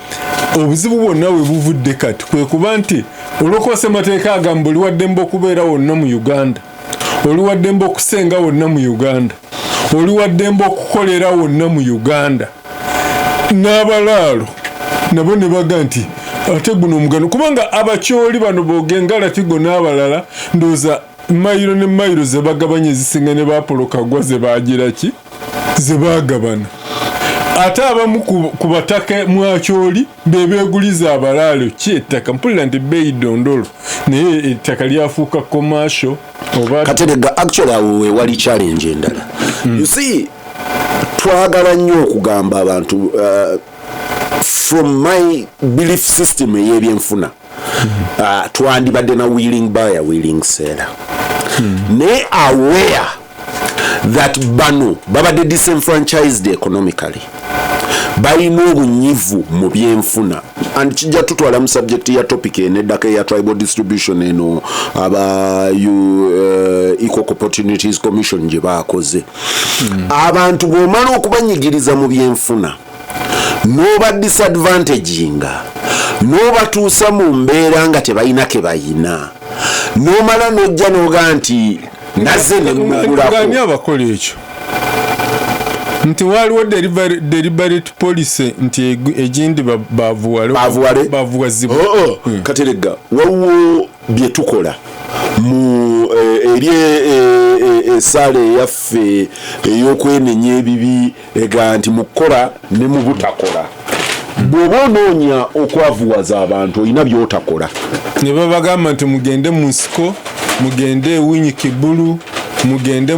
obuzibu bwonna we buvudde kati kwe kuba nti olw'okuba ssemateeka agamba oli waddemba okubeera wonna mu Uganda, oli waddemba okusenga wonna mu Uganda, oli waddemba okukolera wonna mu Uganda, n'abalaalo nabo ne baga nti ate guno omugano kubanga abakyoli bano boogengala tigo n'abalala ndowooza mayiro ne mayiro ze bagabanya ezisinga ne bapolokagwa ze baagira ki ze baagabana ate abamu ku bataka mwakyoli bebeeguliza abalaalo ki ettaka mpulira nti bbeeyi dondolo naye ettaka lyafuuka commercial oba Katerega actually awo we wali challenge endala you see twagala nnyo okugamba abantu from my belief system ey'ebyenfuna twandibadde na willing buyer willing seller ne aware that bano babadde disenfranchised economically balina obunyivu mu byenfuna and kijja tutwala mu subject ya topic eneddaka eya tribal distribution eno aba Equal Opportunities Commission gye baakoze abantu bw'omala okubanyigiriza mu byenfuna n'oba disadvantaginga n'obatuusa mu mbeera nga tebalina ke bayina n'omala n'ojja n'oga nti naze ne mugulako abakola ekyo nti waliwo deliberate policy nti egindi bavuwazibwa Katerega waliwo bye tukola mu eri esaala eyaffe ey'okwenenya ebibi ega nti mukola ne mu butakola bw'oba onoonya okwavuwaza abantu olina by'otakola ne babagamba nti mugende mu nsiko mugende ewinyi kibulu mugende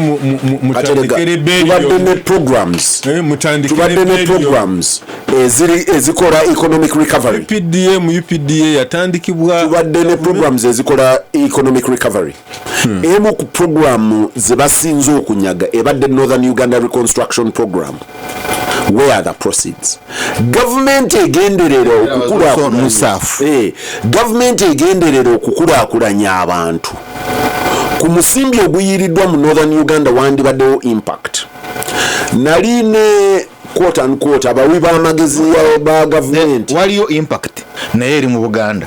mutandikire programs ezikola economic recovery. UPDA yatandikibwa. Tubadde ne programs ezikola economic recovery. Emu ku program ze basinze okunyaga ebadde Northern Uganda Reconstruction Program. Where are the proceeds? Government egenderera okukulaakulanya abantu ku musimbi oguyiriddwa mu Northern Uganda wandibaddewo impact. Nali ne quote unquote abawi b'amagezi ba government waliyo impact naye eri mu Buganda.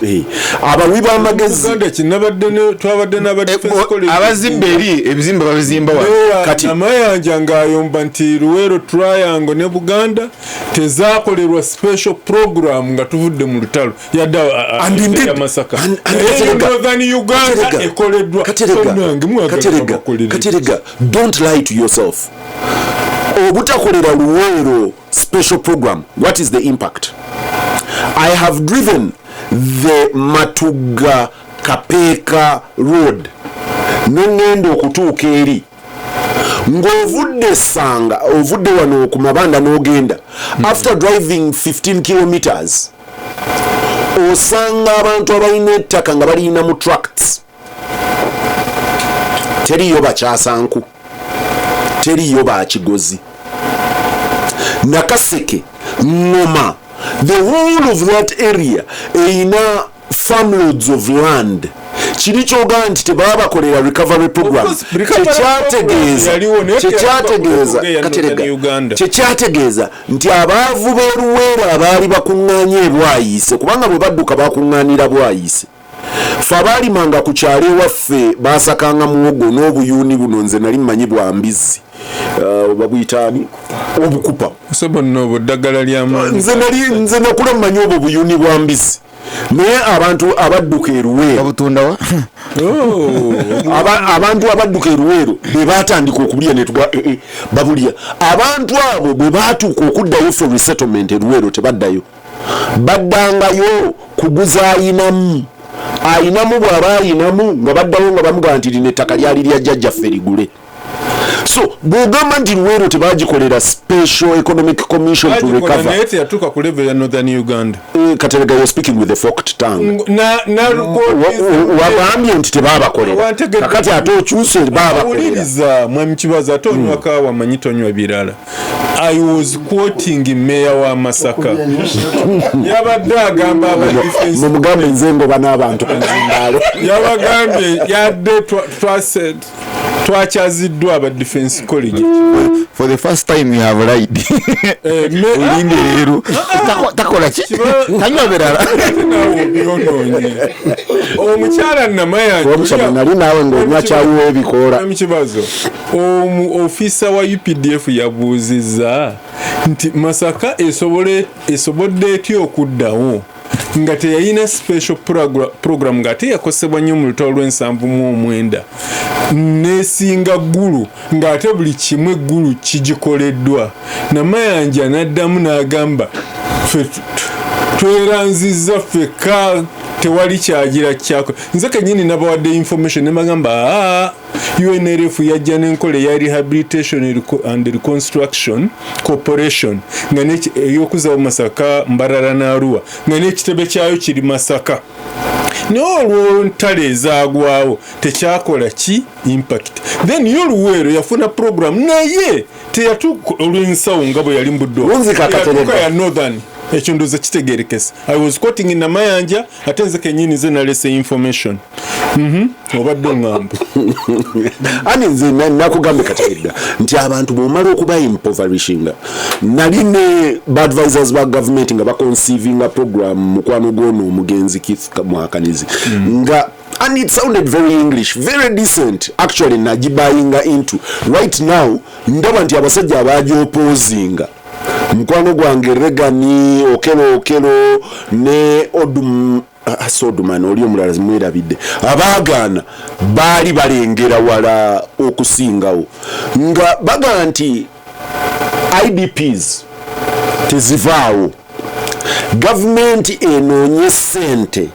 Abawi b'amagezi twabadde abazimba eri ebizimba babizimba kati amayanja ng'ayomba nti Luweero Triangle ne Buganda tezakolerwa special program nga tuvudde mu lutalo yadda Masaka. Northern Uganda ekoleddwa. Katerega, don't lie to yourself. Obutakolera Luweero special program, what is the impact? I have driven the Matuga Kapeka road nengendo okutuuka eri ng'ovudde Sanga ovudde wano ku mabanda n'ogenda after driving 15 kilometers osanga abantu abalina ettaka nga balina mu tracts. Teriyo bakyasanku, teriyo bakigozi. Nakaseke, Ngoma, the whole of that area eina farmloads of land. Kirichoga nti tebaba bakolera recovery program. Kyechategeeza nti abaavu b'Oluweero abaali bakuŋŋaanye ebwayise kubanga bwe badduka bakuŋŋaanira bwayise. Fabalimanga ku kyalo ewaffe baasakanga muwogo n'obuyuuni buno nze nali mmanyi bwa mbizi. Babuyitaani obukupa sobono ddagala ly'amaanyi. Nze nakula mmanyi obwo buyuuni bwa mbizi. Naye abantu abadduka e Luweero babutundawa abantu abadduka e Luweero be baatandika okubulya ne babulya. Abantu abo bwe baatuuka okuddayo for resettlement e Luweero tebaddayo. Baddangayo kuguza ayinamu bw'aba ayinamu nga baddayo nga bamugamba nti lino ettaka lyali lya jjajjaffe ligule. So bw'ogamba nti Luweero tebagikolera special economic commission to recover. Naye teyatuuka ku level ya Northern Uganda. Katerega, you're speaking with a forked tongue. Wagambye nti tebabakolera. Kakati ate okyuse babakolera. Owuliriza mwami Kibaza ate onywa kaawa manyi tonywa birala. I was quoting Mayor wa Masaka. Yabadde agamba aba defense. Mumugambe nze ngoba n'abantu kanzimbaalo. Yabagambye yadde twakyaziddwa aba defense college. For the first time we have lied. Ulinde leero. Takola ki? Kanywa birala. Omukyala Namayanja. Omukyala nali naawe ng'onywa kyayiwa ebikoola. Kibazo. Ofisa wa UPDF yabuuzizza nti Masaka esobodde etya okuddawo nga teyalina special program nga ate yakosebwa nnyo mu lutalo lw'79 nesinga ggulu ng'ate buli kimu eggulu kigikoleddwa. Namayanja n'addamu n'agamba tweranzizza ffekka tewali kyagira kyako. Nze kennyini nabawadde information ne bagamba UNRF yajja n'enkola ya Rehabilitation and Reconstruction Corporation nga ey'okuzaawo Masaka, Mbarara n'Arua nga n'ekitebe kyayo kiri Masaka. Naye olwo ntale ezaagwawo tekyakola ki impact. Then y'Oluweero yafuna program naye teyatuuka olw'ensawo nga bwe yali mbuddo ya Northern. Ekyo ndoza kitegerekese. I was quoting in Namayanja ate nze kennyini nze nalese information. Obadde ngamba. Ani nze nakugambe Kategeda nti abantu bw'omala okuba impoverishinga nali ne advisors ba government nga baconceiving a program mukwano gwono omugenzi Keith Mwakanizi nga and it sounded very English, very decent. Actually nagibayinga into right now ndaba nti abasajja abagyopozinga mukwano gwange Regani okelo ne Sodman oli omulala zimwerabidde abaagaana baali balengera wala okusingawo nga baga nti IDPs tezivaawo, gavumenti enoonye ssente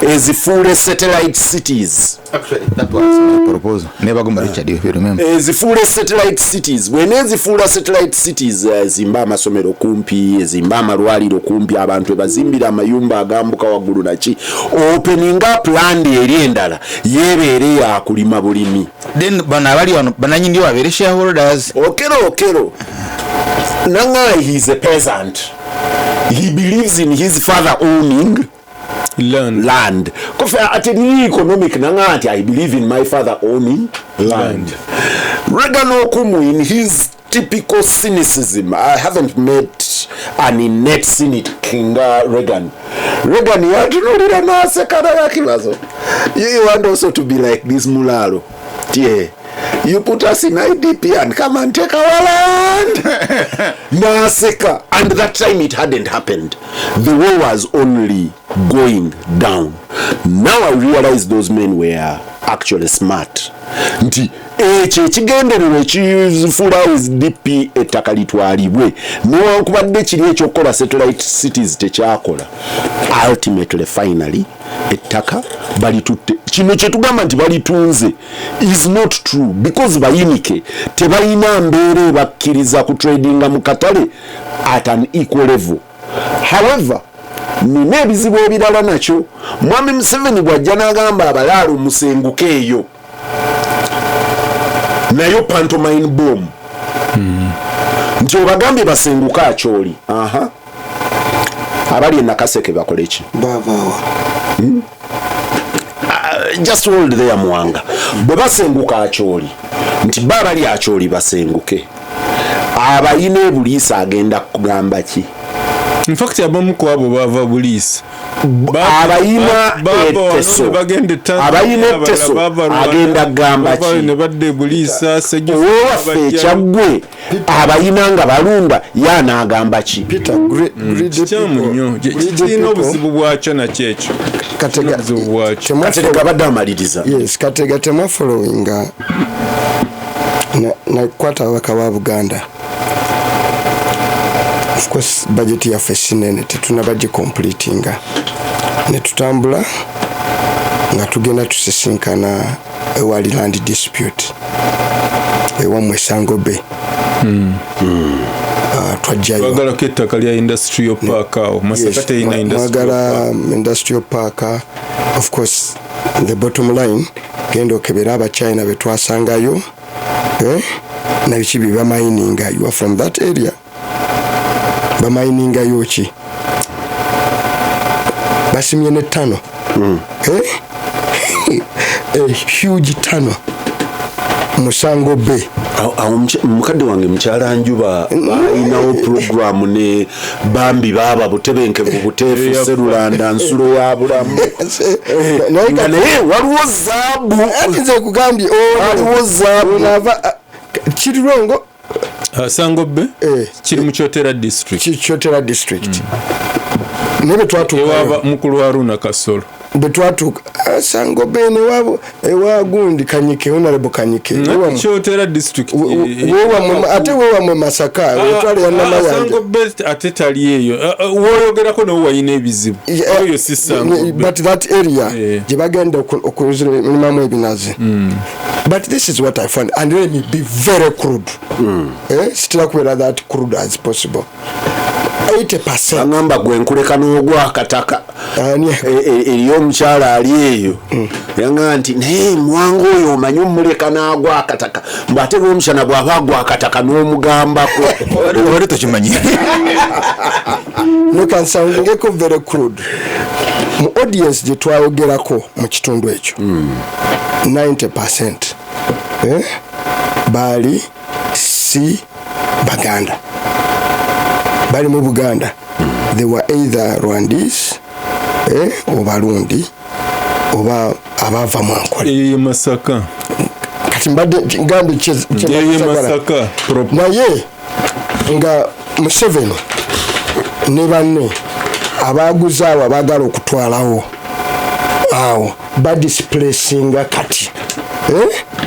ezifuula satellite cities. Actually, that was my proposal. Never go Richard, if you remember. Ezifuula satellite cities. Bwenezifuula satellite cities zimba amasomero kumpi, zimba amalwaliro kumpi, abantu bazimbira amayumba agambuka waggulu naki. Opening up land eri endala yebeere ya kulima bulimi. Then banabali bananyi ndio babere shareholders. Okero. Nangai, he's a peasant. He believes in his father owning land. At an economic nangati, I believe in my father owning land. Reagan Okumu, in his typical cynicism, I haven't met an innate cynic King Reagan. Reagan, you want to know you want also to be like this Mularo. Yeah. You put us in IDP and come and take our land. Naseka. And that time it hadn't happened. The war was only going down. Now I realize those men were actually smart. Nti ekigendererwa ekifuula DP ettaka litwalibwe newankubadde kiri ekyokukola satellite cities tekyakola. Ultimately, finally, ettaka balitutte. Kino kyetugamba nti balitunze is not true because bayinike tebalina mbeera bakkiriza ku tradinga mu katale at an equal level. However, nina ebizibu ebirala nakyo. Mwami Museveni bw'ajja n'agamba abalaalo musenguke eyo nayo pantomime boom. Nti obagambye basenguka akyoli. Abali Nakaseke bakole ki? Bavaawa. Just hold there Mwanga. Bwe basenguka akyoli nti babali akyoli basenguke. Abayina ebuliisa agenda kugamba ki? In fact, abamu ku abo bava buliisa. Abayina etteso agenda kugamba ki? Ne badde buliisa waffe ekyaggwe abayina nga balumba y'anaagamba ki? kirina obuzibu bwakyo nakyo ekyo. Katega badde amaliriza. Yes, Katega tema following na kwata ababaka ba Buganda. Of course, budget ya feshinene tetuna budget completing. Ne tutambula nga tugenda tusisinkana ewali land dispute. Ewa Ensonga be. Twajjayo. Bagala kettaka lya industrial park awo. Masakate ina industrial park. Of course, the bottom line gendo kebera aba China betwasangayo. Na bichi biba mining. You are from that area. Ba mining yochi. Basimye ne tano. A huge tunnel. Ensonga be. Mukadde wange mukyala Njuba inawo program ne bambi baba butebenkevu buteefu Serulanda nsulo ya bulamu. Naye waliwo zaabu. Nze kugambye waliwo zaabu. Kirirongo Ensonga be kiri mu Kyotera district. Nebe twatuka ewaba mukulu Haruna Kasolo. Betwatuka Ensonga be ne wabo ewa gundi Kanyike honorable Kanyike Kyotera district ate wewa mu Masaka wetwali ya nama yange. Ensonga be ate tali eyo woyogerako no wayina ebizibu oyo si Ensonga but that area gye bagenda okuzira minimamu ebinazi. But this is what I found, and let me be very crude. Still kubeera that crude as possible. 80%. Angamba gwe nkuleka n'ogwa kataka. Eriyo omukyala ali eyo. Yanga nti naye mwangu oyo omanyi omuleka n'agwa akataka. Mbate Rwomushana bw'aba agwa akataka n'omugambako. Wali tokimanyi. Look, nsangeko very crude. Mu audience gye twayogerako mu kitundu ekyo 90% bali si Baganda. Bali mu Buganda. They were either Rwandese or Barundi oba abava mu Ankole. Masaka. Kati mbadde ngambe Masaka. Naye nga Museveni ne banne abaguzaawo abagala okutwalawo awo badisplacinga kati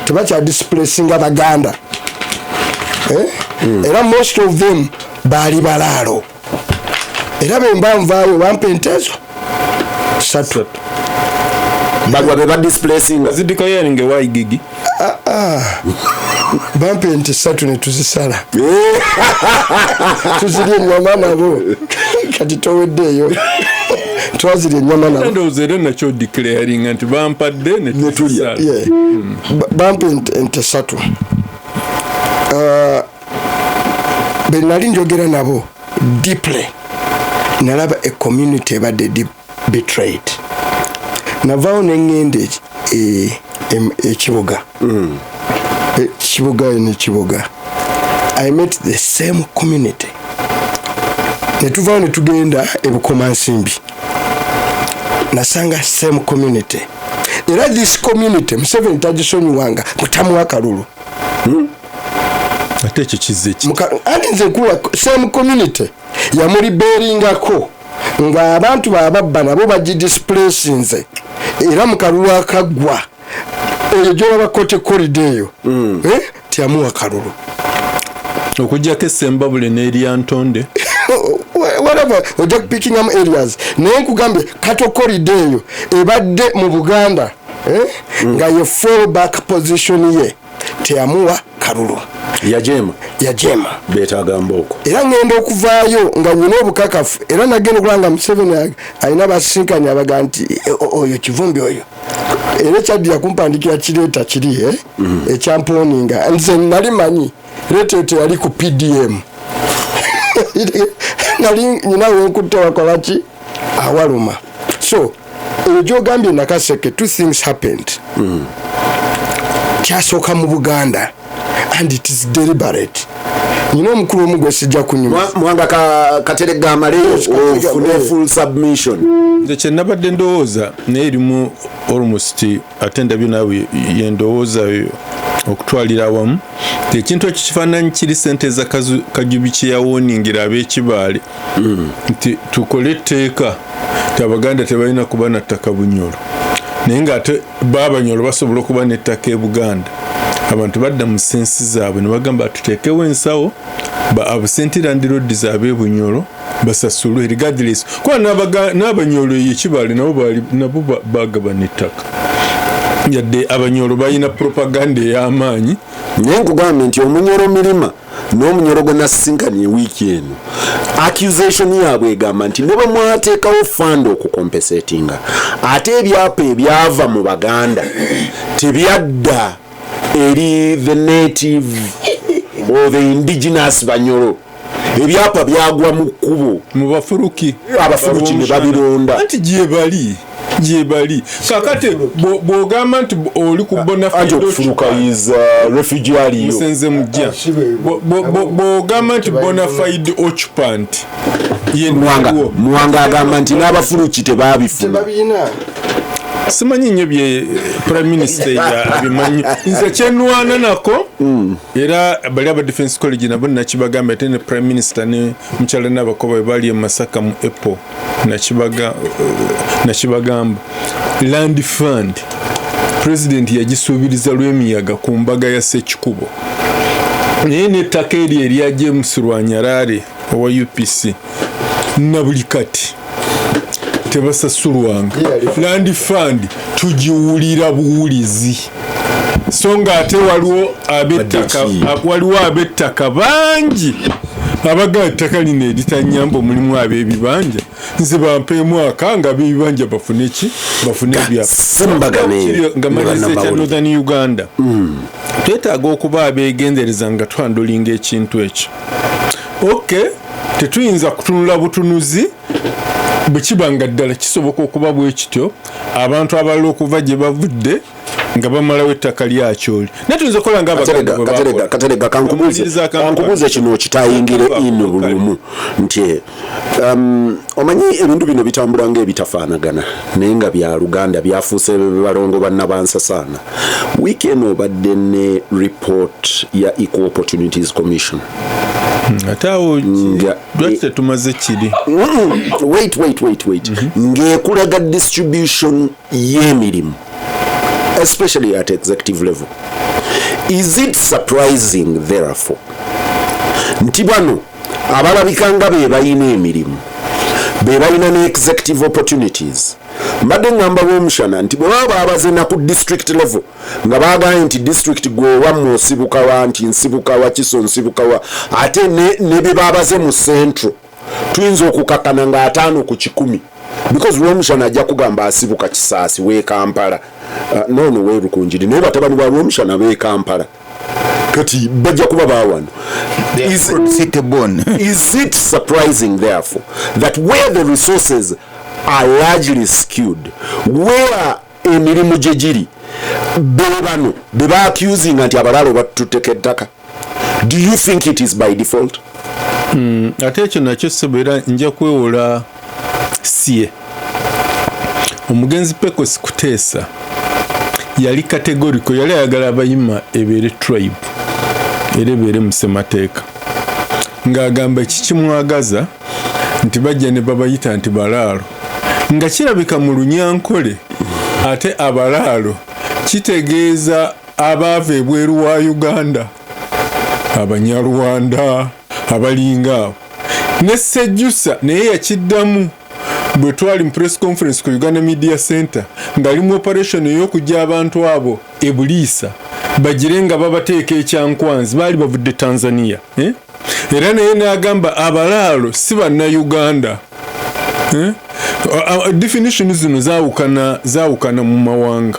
tebakya displacinga Baganda era most of them bali balaalo era bembanvaayo bampa entezo 3 bagwa be displacing zidika yaringe waigigi bampe nti 3 ne tuzisala tuzirye nyama nabo kati toweddeyo twazirye nyama nabo ndoze era nakyo declaring anti bampadde ne tuzisala bampe nti 3 benali njogera nabo deeply nalaba a community ebadde betrayed navaawo nengende ekibuga kibuga I met the same community netuvaawo netugenda ebukomansimbi nasanga same community era this community Museveni tagisonyiwanga mutamu wa Kalulu ate ekyo kizeki andi nze nkula same community yamulibberingako nga abantu bababba nabo bagidisplacinze era mu Kalulu akaggwa eyo gyolaba kote corridor eyo tiamuwa Kalulu okujjako essembabule n'eryantonde whatever ojja picking up areas naye nkugambye kato corridor eyo ebadde mu Buganda nga ye fall back position ye tiamuwa Kalulu yajema betaaga mboko era ngenda okuvaayo nga nyina obukakafu era nagenda okulanga Museveni alina basinkanye abaga nti oyo kivumbi oyo era kyaddira kumpandikira kireeta kiri ekyamponinga nze nali manyi reteete yali ku PDM nali nyina wenkutte wakolaki awaluma so eyo gyogambye nakaseke 2 things happened kyasooka mu Buganda and it is deliberate nyina omukulu omu gwe sijja kunyuma mwanga katerega amaleyo ofune full submission nze kyenabadde ndowooza naye erimu almost ate ndabyo naawe yendowooza okutwalira awamu ekintu ekyo kifaananyi kiri sente za Kajubi kye yawoningira ab'ekibaale nti tukole etteeka ti Abaganda tebalina kuba na ttaka Bunyoro naye ng'ate Babanyoro basobola okuba n'ettaka e Buganda abantu badda mu sensi zaabwe ne bagamba tuteekewo ensawo abasentira roads ab'e Bunyoro basasulwe regardless kuba n'Abanyoro y'ekibaale nabo bagabana ettaka yadde Abanyoro balina propaganda ey'amaanyi naye nkugambye nti Omunyoro Mirima n'Omunyoro gwe nasinkanye wiiki eno accusation yaabwe egamba nti ne bamwateekawo fund okukompesatinga ate ebyapa ebyava mu Baganda tebyadda eri the native or the indigenous Banyoro ebyapa byagwa mu kkubo mu bafuruki abafuruki ne babironda anti gyebali kakate bw'ogamba nti oli ku bonafide okufuruka is refugee aliyo musenze mujja bw'ogamba nti bonafide occupant Mwanga agamba nti n'abafuruki tebabifuna simanyi nnyo bye prime minister abimanyi nze kyenwana nako era bali aba defense college nabo nakibagamba ate ne prime minister ne mukyala n'abakoba bwe bali e Masaka mu Apple nakibagamba land fund president yagisuubiriza lw'emiyaga ku mbaga ya Ssekikubo naye n'ettaka eryo erya James Rwanyarare owa UPC na buli kati tebasasulwanga land fund tugiwulira buwulizi so nga ate waliwo ab'ettaka bangi abaga ettaka lino eritanyamba omulimu ab'ebibanja nze bampeemu akanga ab'ebibanja bafune Gasimbagane nga maliriza ekya Northern Uganda twetaaga okuba abeegendereza nga twandolinga ekintu ekyo tetuyinza kutunula butunuzi bwe kibanga ddala kisoboka okuba bwe kityo abantu abalala okuva gye bavudde nga bamalawo ettaka lyakyoli naye tuyinza okukola nga Abaganda Katerega kankubuuze kino kitayingire ino bulumu nti omanyi ebintu bino bitambula ng'ebitafaanagana naye nga bya Luganda byafuuse balongo bannabansasaana wiiki eno obadde ne report ya Equal Opportunities Commission ate awo lwaki tetumaze kiri wait ng'ekulaga distribution y'emirimu especially at executive level. Is it surprising therefore nti bano abalabika nga be balina emirimu be balina ne executive opportunities mbadde ngamba Rwomushana nti bwe baba abaze na ku district level nga baagambye nti district gwe wamwe osibuka wa nti nsibuka wa Kiso nsibuka wa ate ne bye babaze mu central tuyinza okukakana nga 5 ku 10 because Rwomushana ajja kugamba asibuka Kisaasi we Kampala nono we Rukunjiri naye batabani ba Rwomushana be Kampala kati bajja kuba bawano. Is it surprising therefore that where the resources are largely skewed, where emirimu gyegiri bebano beba accusing anti abalalo batuteka ettaka, do you think it is by default? Ate ekyo nakyo sebera nja kwewola sie omugenzi Pecos Kuteesa yali kategoriko, yali ayagala abayima ebeere tribe era ebeere mu ssemateeka ng'agamba kikimwagaza nti bajja ne babayita nti balaalo nga kirabika mu Lunyankole ate abalaalo kitegeeza abaava ebweru wa Uganda, Abanyarwanda, abalinga abo. Ne Sejjusa naye yakiddamu bwe twali mu press conference ku Uganda Media Center ng'ali mu operation ey'okujja abantu abo e Buliisa bagire nga babateeka ekyankwanzi baali bavudde Tanzania era naye n'agamba abalaalo si banna-Uganda. Definition zino zaawukana mu mawanga,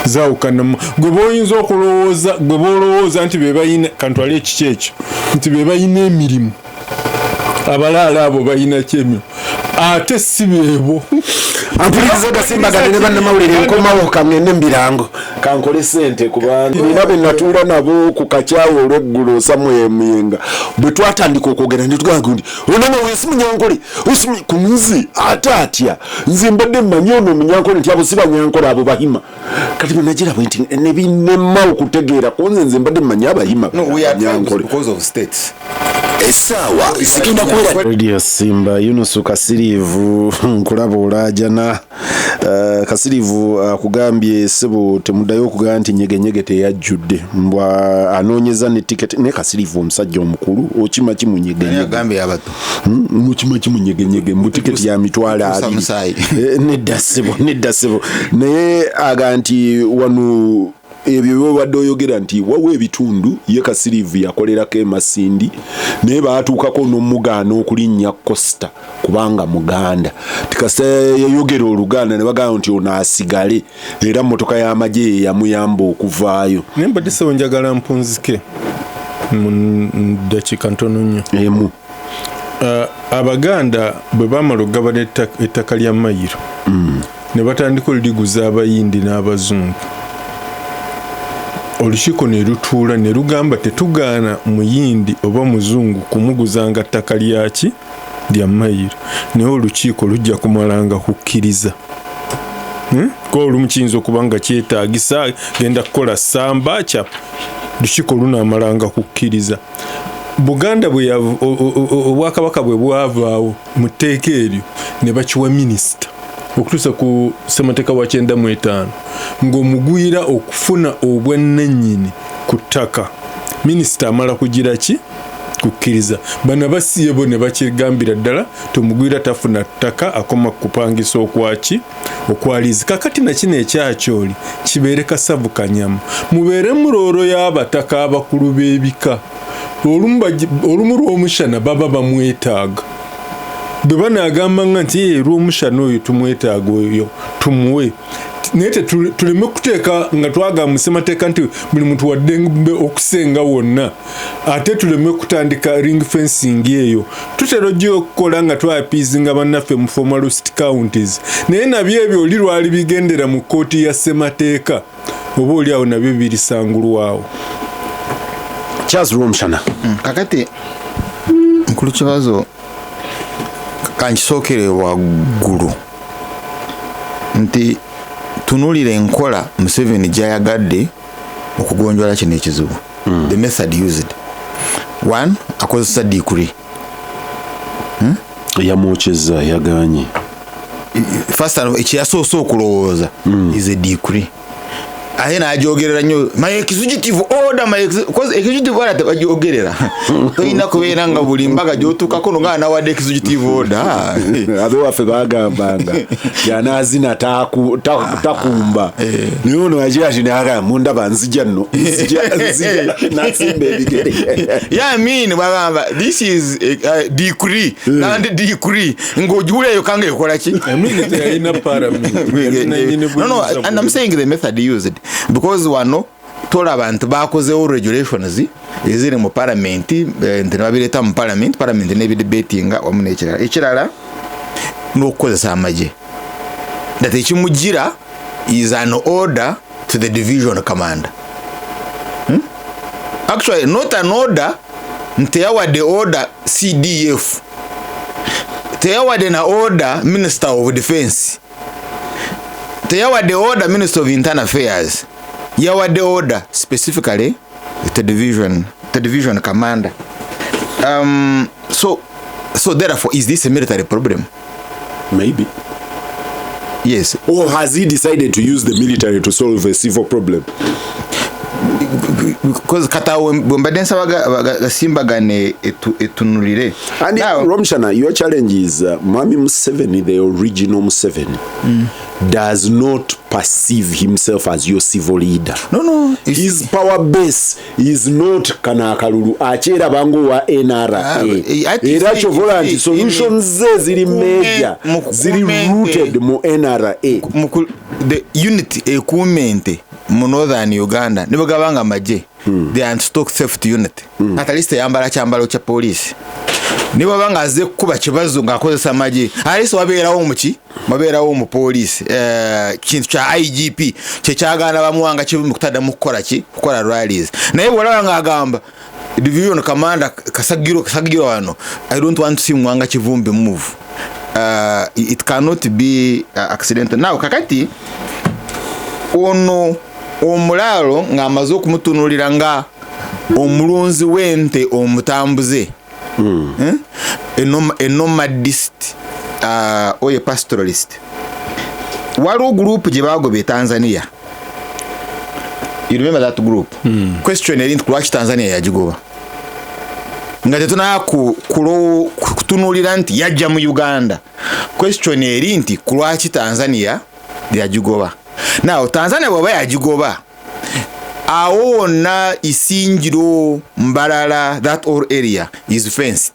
zaawukana gwe boyinza okulowooza, gwe boolowooza nti be bayina kantwale ekiki ekyo nti be bayina emirimu, abalaalo abo bayina kyemyo ate si beebo. Ampuliriza Gasimbagane ne bannamawulire nkomawo kamwene mbirango kankole sente kubantu nina be natuula nabo ku kakyawo olweggulo Samuel Muyenga bwe twatandika okwogera ne tugagundi onama wesi Munyankole osimi ku muzi atatya nze mbadde mmanyi ono Munyankole nti abo si Banyankole abo bahima kati bwe nagira bwe nti ne binema okutegeera ku nze mbadde mmanyi abahima Banyankole because of states. Esaawa isikenda kwera Radio Simba Yunusu Kasirivu nkulaba olajana Kasirivu akugambye sebo temudayo okugamba nti nyegenyege teyajjudde mbwa anoonyeza ne ticket ne Kasirivu omusajja omukulu okima kimunyegenyege agambye abato mukima kimunyegenyege mbu ticket ya mitwala abiri nedda sebo naye aganti wanu ebyo babadde oyogera nti wawe ebitundu ye Kasirivu yakolerako emasindi naye baatuukako n'omugaana okulinnya Costa kubanga Muganda tikase yayogera Oluganda ne bagamba nti ono asigale era mmotoka y'amagye yamuyamba okuvaayo. Naye mbadde sebo njagala mpunzike mu dakiika ntono nnyo emu. Abaganda bwe baamala okugabana ettaka lya Mayiro ne batandika oliguza Abayindi n'Abazungu, olukiiko ne lutuula ne lugamba tetugaana Muyindi oba Muzungu kumuguzanga ttaka lyaki lya Mayiro, naye olukiiko lujja kumalanga kukkiriza. Ko olumu kiyinza okuba nga kyetaagisa genda kukola ssamba kya lukiiko lunaamalanga kukkiriza. Buganda bwe Obwakabaka bwe bwavaawo mu tteeka eryo ne bakiwa minisita okutuusa ku ssemateeka wa 95 ng'omugwira okufuna obwannannyini ku ttaka minisita amala kugira ki kukkiriza. Bano basiye bo ne bakigambira ddala tomugwira tafuna ttaka akoma kupangisa okwaki okwalizi. Kakati na kino ekyakyoli kibeere kasavu kanyama mubeere muloolo y'abataka abakulu b'ebika olumu Rwomushana baba bamwetaaga bwe banaagamba nga nti Rwomushana oyo tumwetaaga oyo tumuwe naye tuleme kuteeka nga twagamba mu ssemateeka nti buli muntu wadde okusenga wonna ate tuleme kutandika ring fencing eyo. Tutera ojja okukola nga twapiizinga bannaffe mu formalist counties naye nabyo ebyo oli lwali bigendera mu kkooti ya ssemateeka oba oli awo nabyo birisangulwawo. Charles Rwomushana kakati nkulu kibazo kankisookere waggulu nti tunulira enkola Museveni gy'ayagadde okugonjola kino ekizibu. The method used. One, akozesa decree. Yamwokyeza yaganye. First ekiyasoose okulowooza is a decree. Aye n'ajogerera nnyo my executive order my because executive order tabajogerera toina kubeera nga buli mbaga gyotuukako nga nawadde executive order abe waffe bagambanga yanazina takumba naye ono agira tinaga munda banzija nno nasimba ebigere yeah I mean bagamba this is a decree and decree ngojuleyo kange ekola ki no and I'm saying the method used because wano tola abantu bakozeho regulations eziri mu parliament ntibabireta mu parliament nebidebatinga omunekirala ekirala n'okukozesa amagye that ekimugira is an order to the division commander. Actually not an order nteyawadde order CDF teyawadde na order Minister of Defense teyawadde order Minister of Internal Affairs yawadde order specifically the division commander. So therefore is this a military problem? Maybe. Yes. Or has he decided to use the military to solve a civil problem? Because kata wembadensa Gasimbagane etunulire. And Rwomushana, your challenge is Mami Museveni, the original Museveni, does not perceive himself as your civil leader. No. His power base is not Kanakalulu. Achera bango wa NRA. Era chovola nti solutions ze ziri major, ziri rooted mu NRA. The unit ekumente mu northern Uganda nibagabanga maje the anti-stock theft unit at least yambala kyambalo kya police nibo bangaze kuba kibazo ngakozesa maje aliso wabeerawo muki mabeerawo mu police kintu kya IGP kye kyaganda bamuwanga kibu kutada mu kukola rallies naye wala nga agamba division commander kasagiro wano I don't want to see muwanga kivumbi move. It cannot be accidental. Now kakati ono omulalo ng'amaze okumutunulira nga omulunzi w'ente omutambuze a nomadist or a pastoralist. Waliwo group gye bagobe Tanzania. You remember that group? Question erinti lwaki Tanzania yagigoba nga tetuna kutunulira nti yajja mu Uganda. Question erinti lwaki Tanzania yagigoba. Now Tanzania bwaba yagigoba awona Isingiro Mbarara that all area is fenced.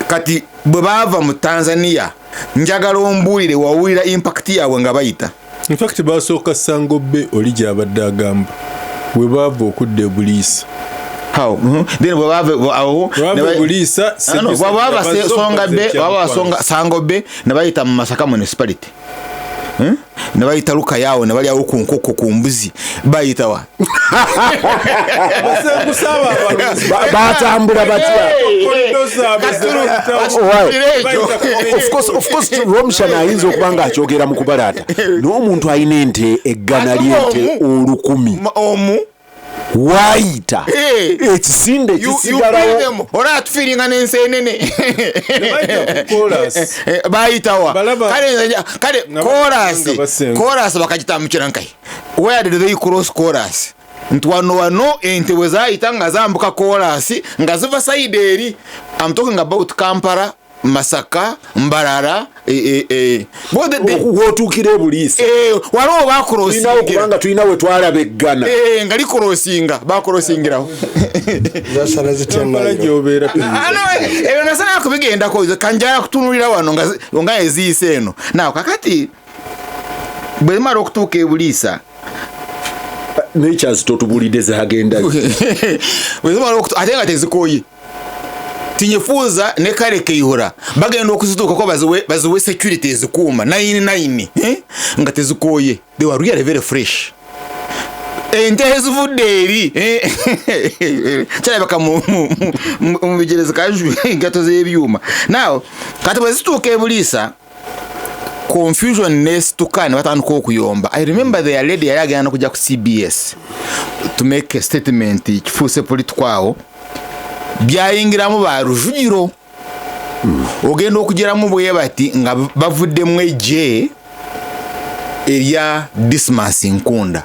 Kati bwebava mu Tanzania njagala ombulire wawulira impact yawe nga bayita. In fact basooka Sangobe olija abadde agamba bwe bava okudde Bulisa. How? Then bwebava Bulisa bwebava Ensonga be bwebava Sangobe ne bayita mu Masaka municipality. Ne bayita luka yawo ne bali awo ku nkoko ku mbuzi bayita wa batambula batya. Of course Rwomushana ayinza okubanga akyogera mu kubalata n'omuntu ayina ente eggana ly'ente 10,000 waita ekisinde kisigalawo ora tufiringa n'ensenene bayitawa kale chorus bakagitambukira nkai where did they cross chorus ntwano ente wezayita nga zambuka chorus nga ziva side eri. I'm talking about Kampala, Masaka, Mbarara wotukire Bulisa waliwo bakrosinga kubanga tulina we twalaba eggana ngali crossinga bakrosingiraho zasala zitenda gyobera ebyo nasana kubigenda ko kanjala kutunulira wano nga eziise eno nawo kakati bwe mara okutuuka e Bulisa natures totubulide zagenda bwe mara atenga tezikoyi tinyefuza ne kale keyihura bagenda okuzituuka ko baziwe security ezikuuma 99 nga tezikoye they were really very fresh ente ezivudde eri kyalabika mu bigereza kaju gato z'ebyuma. Now kati bwezituuka e Bulisa confusion nestukane batandika okuyomba. I remember the lady yali agenda kujja ku CBS to make a statement kifuuse politikawo byayingiramu ba Rujugiro ogenda okugeramu bwe bati nga bavuddemu eje erya Dismas Nkunda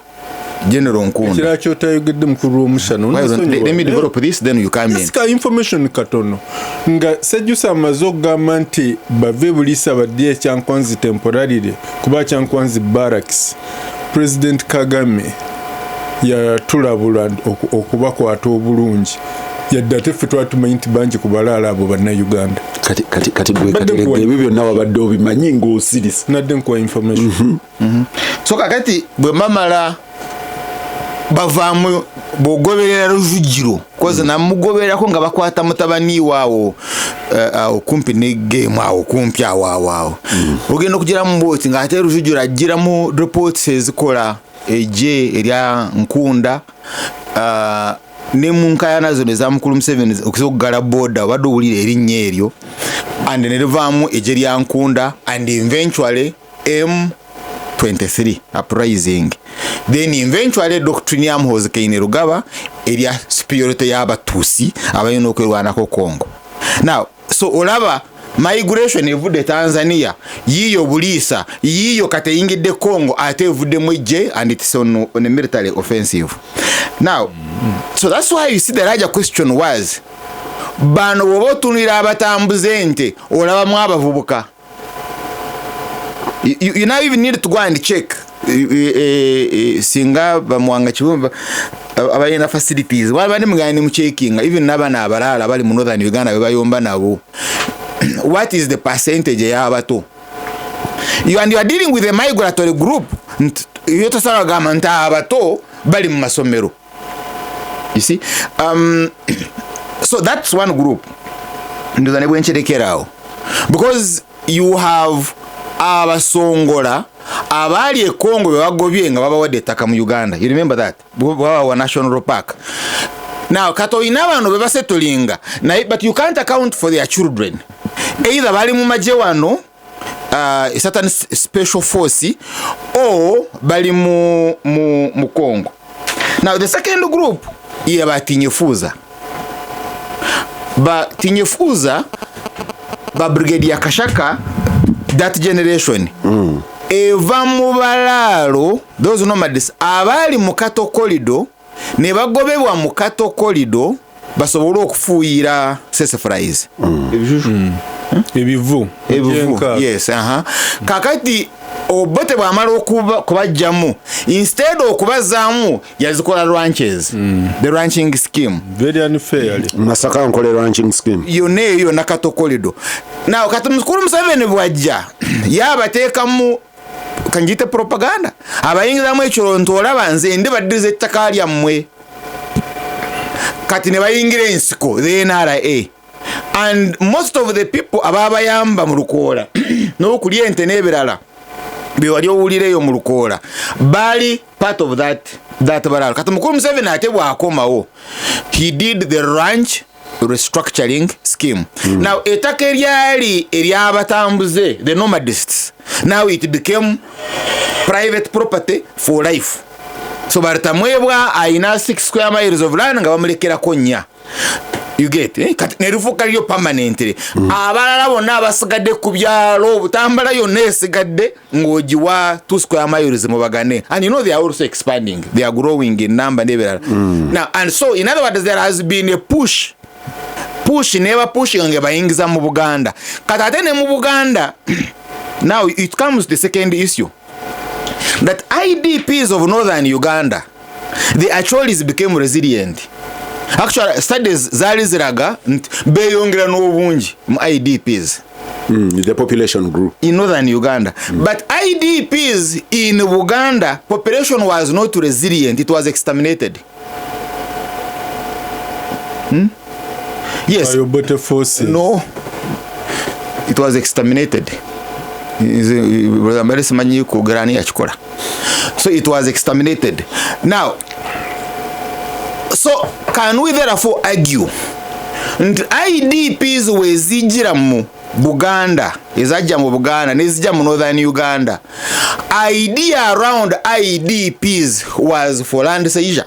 General Nkunda. Kira kyotayogedde mukulu Rwomushana. Let me develop this, then you come in. Sika information katono. Nga Sejjusa amaze okugamba nti bave Bulisa badde Kyankwanzi temporarily kuba Kyankwanzi barracks. President Kagame yatulabula okubakwata obulungi. Yadde ate ffe twatumanyi nti bangi ku balaala abo Bannayuganda. Kati gwe ebyo byonna wabadde obimanyi ng'osirisa. Nadde nkuwa information. So kakati bwe mamala bavaamu bw'ogoberera Rujugiro koze namugobererako nga bakwata mutabani waawo okumpi ne game awo kumpi awo ogenda okugira mu booti nga ate Rujugiro agiramu reports ezikola eje erya Nkunda ne munkayana zone za mukulu Museveni okugala border wadde owulira erinnya eryo and ne rivaamu eje lya Nkunda and eventually M23 uprising. Then eventually Doctrinium Hose Kainerugaba area superiority y'Abatusi abayina okwerwanako Congo. Now, so olaba migration evudde Tanzania yiyo Bulisa yiyo kate yingidde Congo ate evudde mweje and it's on a military offensive. Now, so that's why you see the larger question was bano bobotunira abatambuze nte olaba mu abavubuka. You now even need to go and check singa bamwanga kibumba abayina facilities wabane mugani mu checking even nabana abalala bali mu Northern Uganda bebayomba nabo. What is the percentage y'abato? You are dealing with a migratory group. You tosala gamanta abato bali mu masomero. You see? So that's one group. Ndozane bwencherekerao. Because you have abasongola abali e Congo bewagobye nga babawadde ettaka mu Uganda. You remember that? Baba wa National Park. Now katoyina bano bebasettlinga but you can't account for their children. Either bali mu maje wano a certain special force or bali mu Congo. Now the second group iya batinyefuza. Ba tinyefuza ba brigade ya Kashaka that generation. Eva mu balalo those nomadies abali mu Kato corridor ne bagobebwa mu Kato corridor basobola okufuuyira sesefries. Ebivu. Yes, kakati obote bwamala okubajjamu instead okubazaamu yazikola ranches. The ranching scheme very unfair. Masaka nkole ranching scheme yo na Kato corridor. Now kati mukuru Museveni bwajja yabateekamu kanjite propaganda abayingiramu ekironto olaba nze ndi baddize ettaka lyammwe kati ne bayingira ensiko the NRA and most of the people ababayamba mu Lukoola n'okulya ente n'ebirala bewali owulireyo mu Lukoola bali part of that balalo. Kati mukuru Museveni ate bwakomawo he did the ranch restructuring scheme. Now ettaka eryabatambuze the nomadists, now it became private property for life. So baritamwebwa aina 6 square miles of land nga bamulekerako nnya. You get kati nerufuka lyo permanently. Abalala bonna abasigadde ku byalo obutambala yonna esigadde ng'ogiwa 2 square miles mu Bagane. And you know they are also expanding, they are growing in number nebirala. Now and so in other words there has been a push never pushing nge bayingiza mu Buganda. Kati ate ne mu Buganda now it comes to the second issue that IDPs of Northern Uganda, they actually became resilient. Actually studies zali ziraga beyongera n'obungi mu IDPs. The population grew in Northern Uganda. But IDPs in Uganda, population was not resilient, it was exterminated. Yes. No. It was exterminated. So it was exterminated. Now, so can we therefore argue that IDPs wezijira mu Buganda, ezajja mu Buganda, nezijja mu Northern Uganda, idea around IDPs was for land seizure?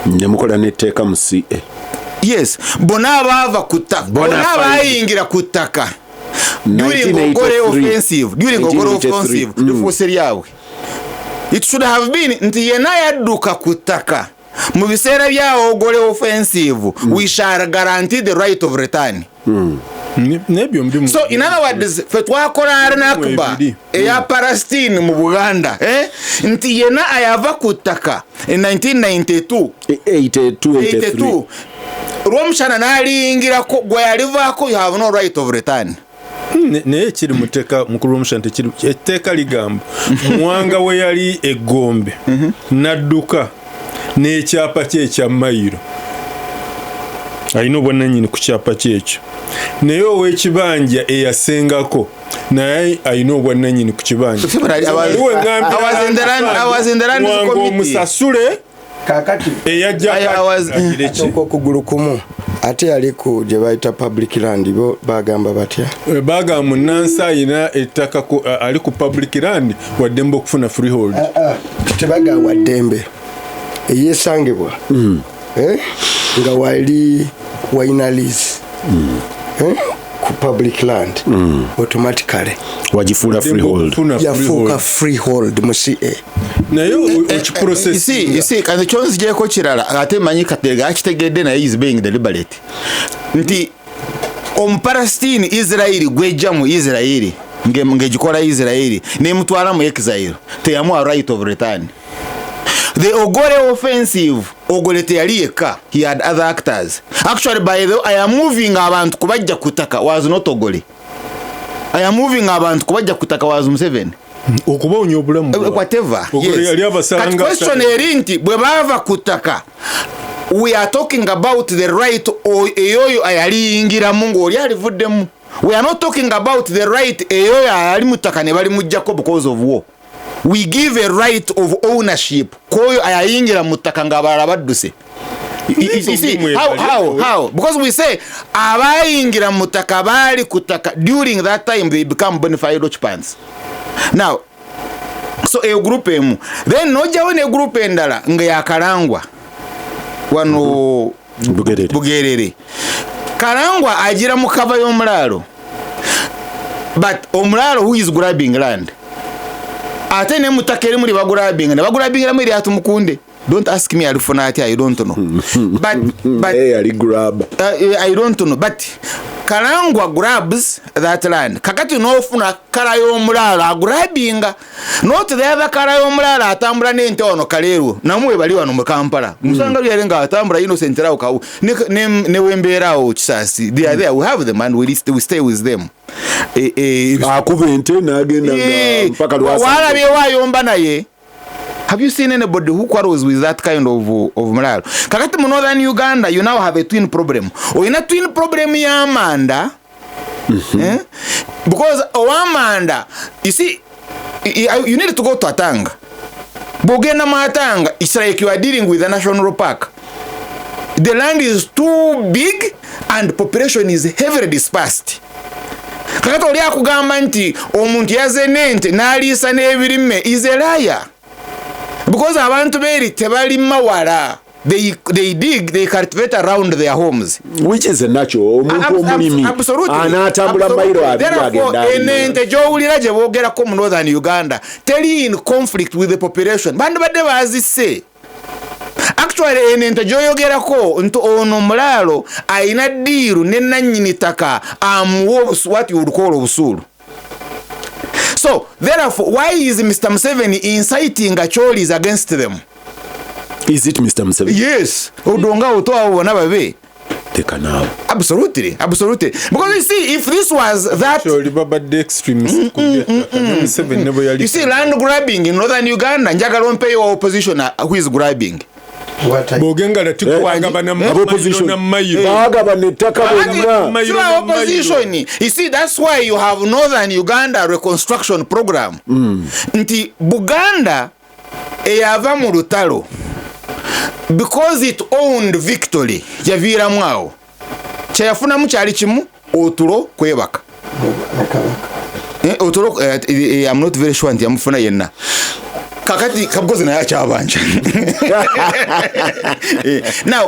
Nemukola netteeka mu CA. Yes, bona bava kutaka, bona bayingira kutaka. During Ogore offensive, the force yawe. it should have been nti yena yadduka ku ttaka mu biseera bya ogole offensive we shall guarantee the right of return. So in other words fe twakola Nakba eya Palestine mu Buganda nti yena ayava ku ttaka in 1982 Rwomushana n'aliyingirako gwe yalivaako you have no right of return. Naye kiri muteka mukulu Rwomushana tekiri etteeka ligamba Mwanga we yali Egombe nadduka n'ekyapa kye ekya mayiro alina obwannannyini ku kyapa kyekyo naye ow'ekibanja eyasengako naye alina obwannannyini ku kibanja Mwanga omusasule eyajja okugulu kumu ate yali ku gye bayita public land bo bagamba batya bagamba munansi ayina ettaka ali ku public land waddembe okufuna freehold tebagamba waddembe eyesangibwa nga wali wayina lease ku public land automatically wajifula freehold yafuuka freehold mu CA naye ekiprocess isi kandi kyonzi gyeko kirala ate manyi katega akitegedde naye is being deliberate nti Palestine Israeli gwejja mu Israeli ngegikola Israeli nemutwala mu exile teyamu right of return. The Ogore offensive Ogore teyali yekka, he had other actors. Actually by the way I am moving abantu kubajja kutaka was not Ogore. I am moving abantu kubajja kutaka was Museveni. Okuba onyobulamu whatever. Yes. Kat question erinti bwe bava kutaka we are talking about the right eyoyo ayaliyingira mungu oli alivuddemu. We are not talking about the right eyoyo ayali mutaka ne bali mujjako because of war. We give a right of ownership koyo ayayingira mutaka ngabala badduse. You see how because we say abayingira mutaka bali kutaka during that time they become bona fide occupants. Now so a group emu then noja wone group endala nga yakalangwa wano Bugerere Kalangwa ajira mu cover y'omulalo but omulalo who is grabbing land ate ne mutakeri muri bagurabinga ne bagurabinga muri atumukunde. Don't ask me alifuna ati I don't know but hey ali grab I don't know but Kalangwa grabs that land kakati nofuna kala y'omulalo agrabinga not the other kala y'omulalo atambula n'ente ono kaleero namwe bali wano mu Kampala musanga yalenga atambula innocent rawo ka ne wemberawo kisasi they are there we have them and we stay with them akubente nagenda mpaka lwasa wala bewayomba naye. Have you seen anybody who quarrels with that kind of mulalo? Kakati mu northern Uganda, you now have a twin problem. Oyina twin problem ya Amanda. Because Amanda, you see, you need to go to Atanga. Bogena Matanga, it's like you are dealing with a national park. The land is too big and population is heavily dispersed. Kakati oli akugamba nti omuntu yazenente n'aliisa n'ebirime is a liar. Because abantu beri tebali mawala they cultivate around their homes which is a natural omuntu omulimi anatambula mayiro agenda enente jowulira je bogera ko mu northern Uganda teli in conflict with the population bandu badde bazise actually enente joyogera ko nto ono mulalo aina diru nenanyini taka what you would call obusulu. So, therefore, why is Mr. Museveni inciting Acholis against them? Is it Mr. Museveni? Yes. Odonga utoa wanabe be. They can now. Absolutely. Because you see, if this was that... You see, land grabbing in northern Uganda, njagala mpe your opposition who is grabbing. Bogenga na tukwagabana opposition. Opposition. You see, that's why you have northern Uganda reconstruction program. Nti Buganda eyava mu lutalo because it owned victory yavira mwao kyayafuna mu kyali kimu otulo kwebaka otulo I'm not very sure nti yamufuna yenna kakati kabgozi na yacha abanja now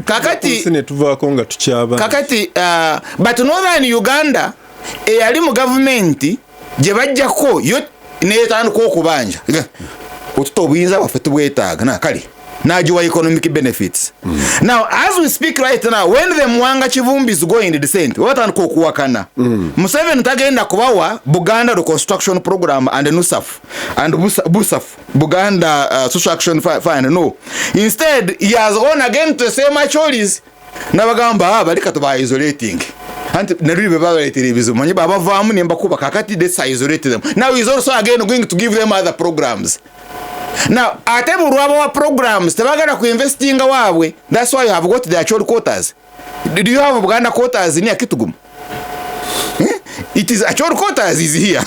kakati sine tuvako nga tukyaba kakati but northern Uganda eyali mu government je bajjako yo netandika okubanja otuta obuyinza bwaffe tubwetaaga nakali nagiwa economic benefits. Now as we speak right now, when the Mwanga Kivumbi is going to descent, watandika okuwakana Museveni tagenda kubawa Buganda reconstruction program and NUSAF and BUSAF, Buganda social action fund. No, instead he has gone again to the same acholies nabagamba balika tuba isolating and naribe babaletera ebizo manyi babavaamu nemba kuba kakati they isolate them. Now he's also again going to give them other programs. Now ate burwabo wa programs tebagala ku investinga waabwe. That's why you have got the actual quotas. Do you have Buganda quotas in Kitugum? It is actual quotas is here.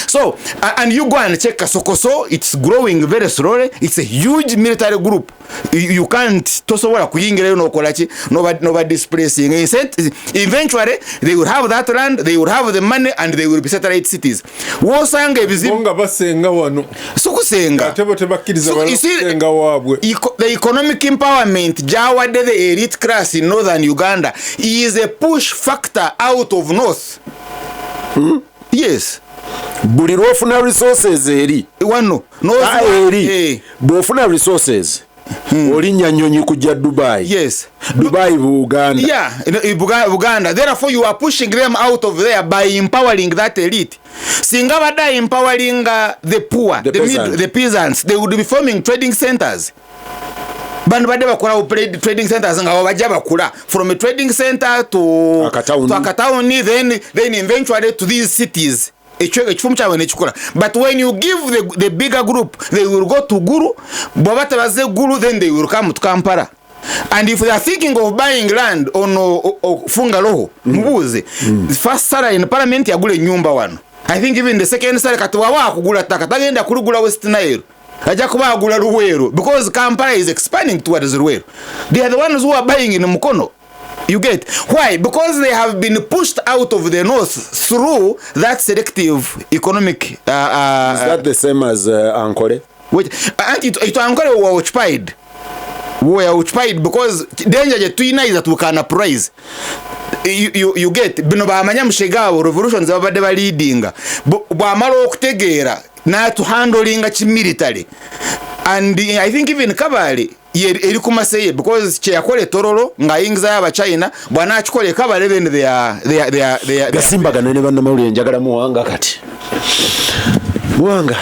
So and you go and check Kasokoso, it's growing very slowly. It's a huge military group. You can't tosobola kuyingira no kolachi nobody displacing. Eventually they will have that land, they will have the money, and they will be satellite cities. Wosanga ebizibu bonga basenga wano sukusenga atebo tebakiriza basenga wabwe. The economic empowerment jawadde the elite class in northern Uganda is a push factor out of north. Yes. Buli lwofuna resources eri wano eri bwofuna resources olinya nyonyi kujja Dubai. Yes. Dubai Uganda. Yeah, Uganda. Therefore you are pushing them out of there by empowering that elite. Singa bada empowering the poor, the peasants, they would be forming trading centers. Bandu bade bakola trading centers nga babaja bakula from a trading center to Akatauni, then eventually to these cities. But when you give the bigger group, they will go to Guru. Guru, then they will come to Kampala. And if they are thinking of buying land on Fungaloho, Mbuzi, the first Sarah in Parliament yagule nyumba wano. I think even the second Sarah katuwawa kugula taka tagenda kurugula West Nile. Ajakuba agula Ruweru, because Kampala is expanding towards Ruweru. They are the ones who are buying in Mukono. You get why? Because they have been pushed out of the north through that selective economic. Is that the same as Ankole? Which it Ankole were occupied. We are occupied because danger je tuina is that we can uprise. You get bino ba manyamshegabo revolutions abade ba leading ba malo okutegeera na to handling military. And I think even Kabali eri kumaseye because che yakole torolo nga yingiza yaba China bwana achikole Kabali then they are Gasimbagane ne banna mawuli njagala muwanga kati muwanga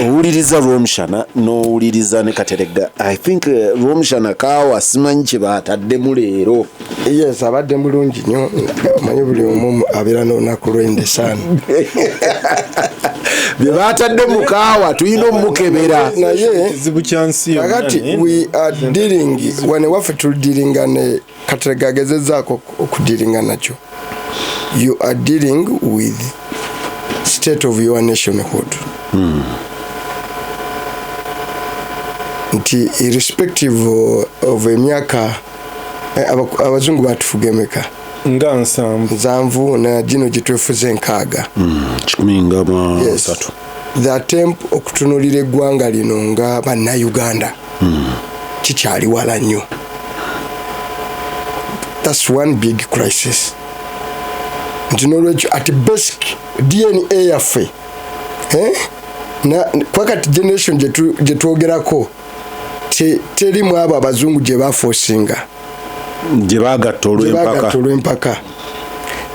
owuliriza Rwomushana no owuliriza ne Katerega. I think Rwomushana kawa simanyi kye bataddemu leero. Yes, abadde mulungi nnyo manyi buli omu abeera n'olunaku lw'endesana bye batadde mu kaawa tulina omukebera naye ekizibu kya nsi kakati we are dealing wane waffe tulidiringa ne Katerega agezezzaako okudiringa nakyo. You are dealing with state of your nationhood. Nti irrespective of emyaka abazungu batufugemeka nga nsanvu na gino gitwefuze nkaaga 13. The attempt okutunulira eggwanga lino nga bannayuganda kikyali wala nnyo. That's one big crisis. Nti n'olwekyo at basic DNA yaffe na kwakati generation gye twogerako terimu abo abazungu gye bafosinga gye bagatta olw'empaka.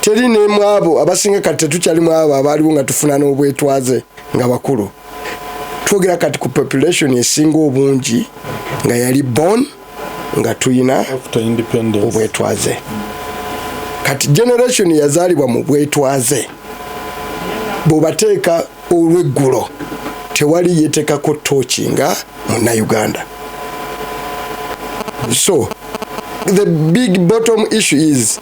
Teri n'emu abo abasinga kati tetukyalimu abo abaaliwo nga tufuna n'obwetwaze nga bakulu. Twogera kati ku population esinga obungi nga yali born nga tuyina obwetwaze. Kati generation yazaalibwa mu bwetwaze bw'obateeka olw'eggulo tewali yeetekako tooki nga Munnayuganda. So the big bottom issue is,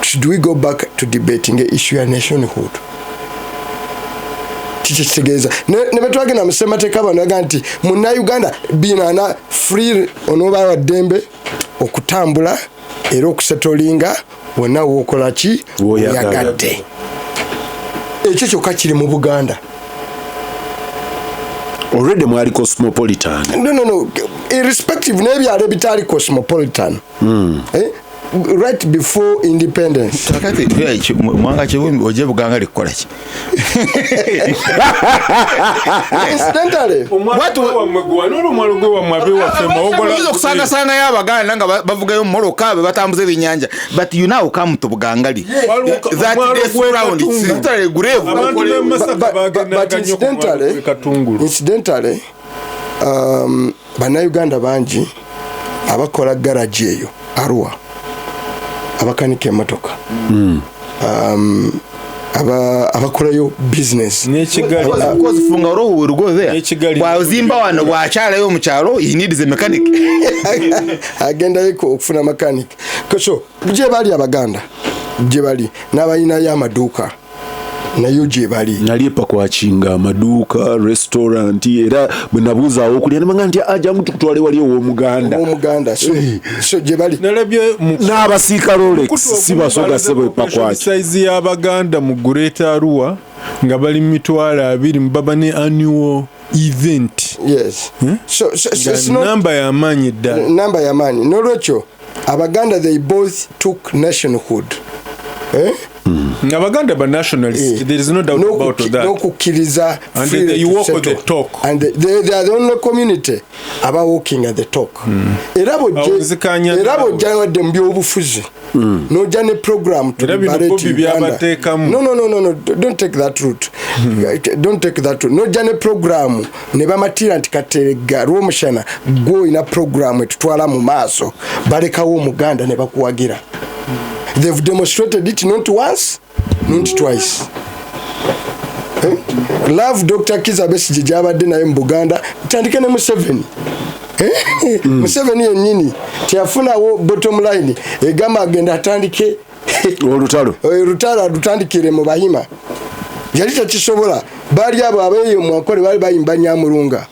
should we go back to debating the issue ya nationhood? Tikitegeza ne betwagenda mu ssemateeka bano yaga nti Munnayuganda binana free onoba wadembe okutambula era okusettolinga wonna wookola ki woyagadde. Ekyo kyokka kiri mu Buganda. Already mwali cosmopolitan. No. Irrespective n'ebyalo ebitali cosmopolitan. right before independence. Takati mwanga chibumbi oje buganga likola ki? Incidentally, watu wamegwa nolo mwalugwe wa mwabewa fema ogola kusanga sanga y'abaganda nga bavugayo moroka be batambuze binyanja, but you now come to bugangali that this round it's literally grave. But incidentally bannayuganda bangi abakola garage eyo Arua abakanika emotoka abakolayo business funga roho will go there wazimba wano wakyalayo mu kyalo he needs a mechanic agenda yiko okufuna mechanic so je bali abaganda je bali n'abayina y'amaduuka nayo je bali nalipa kwakinga amaduuka restaurant era bwe nabuuza okulya nemanga nti aja mtu kutwale wali omuganda so je bali nalabye n'abasiika Rolex sibasoga sebo pakwaki size y'abaganda mu Great Arua nga bali mitwala 2 mbaba ne annual event. Yes. So number ya manyi ddala. Number ya manyi. Nolwekyo abaganda they both took nationhood. Abaganda ba nationalists, there is no doubt about that. No kukiriza and they walk with the talk. And they are the only community about walking at the talk. Erabo jawa dembyo obufuzi. No jane program to No, don't take that route. Don't take that route. No jane program ne bamatira ntikaterega Rwomushana go ina program etutwala mu maaso balekawo Muganda ne bakuwagira. They've demonstrated it not once, not twice. Love Dr. Kizza Besigye jabadde naye mu Buganda tandike ne Museveni. Museveni yennyini teyafuna bottom line egamba agenda atandike olutalo atandikire mu Bahima. Yali takisobola bali abo abeeyo mu akole bali bayimba Nyamulunga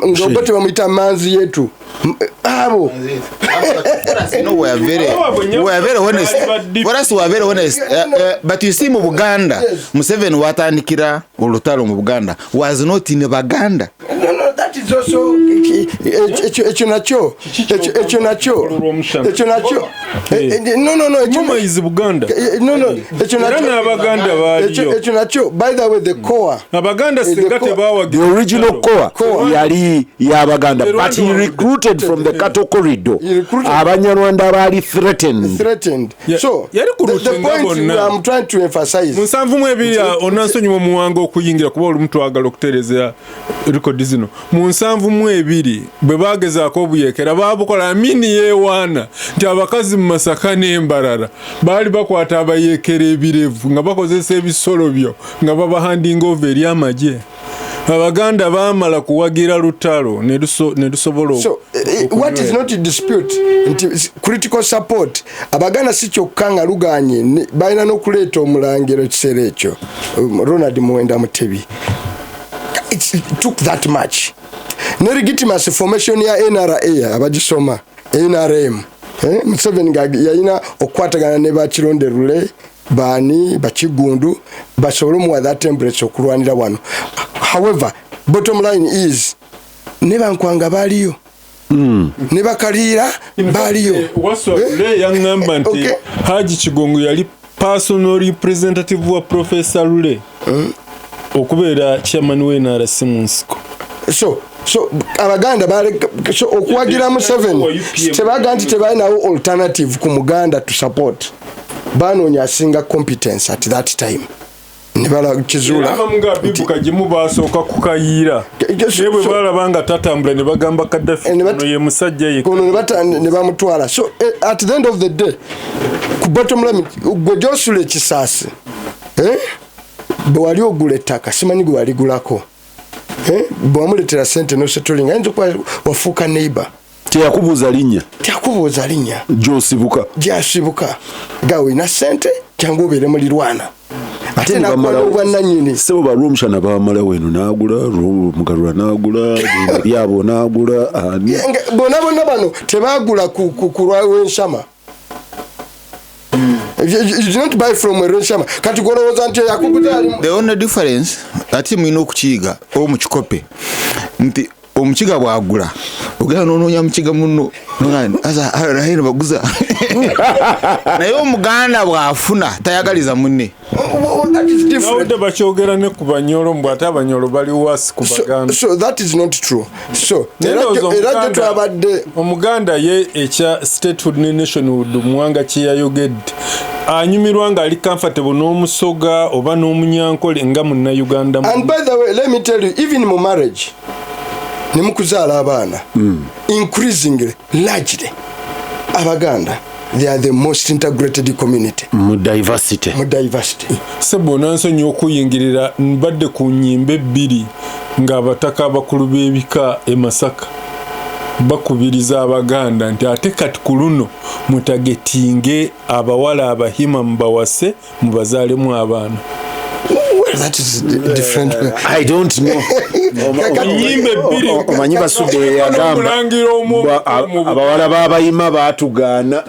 ngobote bamuyita manzi yetu abo no, we are very honest. For us, we are very honest. But you see, mu Buganda, Museveni watandikira olutalo mu Buganda was not in Buganda. No, that is also Mama is Buganda. By the way, the core. The original core yali Baganda, but he recruited from the cattle corridor. Abanyarwanda bali threatened. Yeah. So the point I'm trying to emphasize. Musanvu mwebiri onansonyi mu wango okuyingira kuba omuntu agala okutereza record zino. Musanvu mwebiri bwe bagezaako obuyekera babukola amini yewana nti abakazi mu Masaka n'Embarara bali bakwata abayekera ebirevu nga bakozesa ebisolo byo nga babahanding over eri amagye. Abaganda baamala kuwagira lutalo ne lusobola. So what is not in dispute critical support abaganda si kyokka luganye balina n'okuleeta omulangiro ekiseera ekyo Ronald Muwenda Mutebi. It took that much. No legitimacy formation ya NRA abagisoma NRM. Museveni yalina okukwatagana ne bakironderule bani bakigundu basobole mu that temperature okulwanira wano. However, bottom line is never nkwanga baliyo. Never kalira baliyo. Le young number nti Haji Kigongo yali personal representative wa Professor Lule. Okubeera chairman we NRC Munsiko. So abaganda so okuwagira Museveni tebaga nti tebalinawo alternative ku Muganda to support. Banoonya asinga competence at that time. Nibala kizula abamunga bibuka jimu basooka kukayira nebwe balabanga tatambula ne bagamba Kaddafi no ye musajja ye kono ne bamutwala. So at the end of the day ku bottom line gojosule kisasi bwali ogula ettaka simanyi gwe waligulako bwamuletera sente no settling ayinza okuba wafuuka neighbor teyakubuuza linnya gyasibuka gawe ina sente cyangwa obeere mulirwana ate nakwala nanyini sebo ba Rwomushana bamala weno nagula Mugarura nagula byabo nagula bona bano tebagula ku Rwomushana. You do not buy from a Rwomushana. The only difference that you know kuchiga o mu kikope nti omukiga bwagula ogenda nononya mukiga muno asa arahino baguza naye omuganda bwafuna tayagaliza munne. Nawudde bakyogera ne ku banyolo mbw ate abanyolo bali wasi ku baganda. So that is not true. So omuganda ye ekya statehood ne nationhood muwanga kye yayogedde anyumirwa nga ali comfortable n'omusoga oba n'omunyankole nga munnayuganda. And by the way, let me tell you, even in marriage ne mukuzaala abaana increasingly largely abaganda they are the most integrated community mu diversity. Sebo nansonyi okuyingirira mbadde ku nnyimbe 2 ng'abataka abakulu b'ebika e Masaka bakubiriza abaganda nti ate kati ku luno mutagetinge abawala abahima mubawase mubazaalemu abaana. That is different. I don't know. Nnyimbe 2 omanyi basudde yagamba abawala b'abayima baatugaana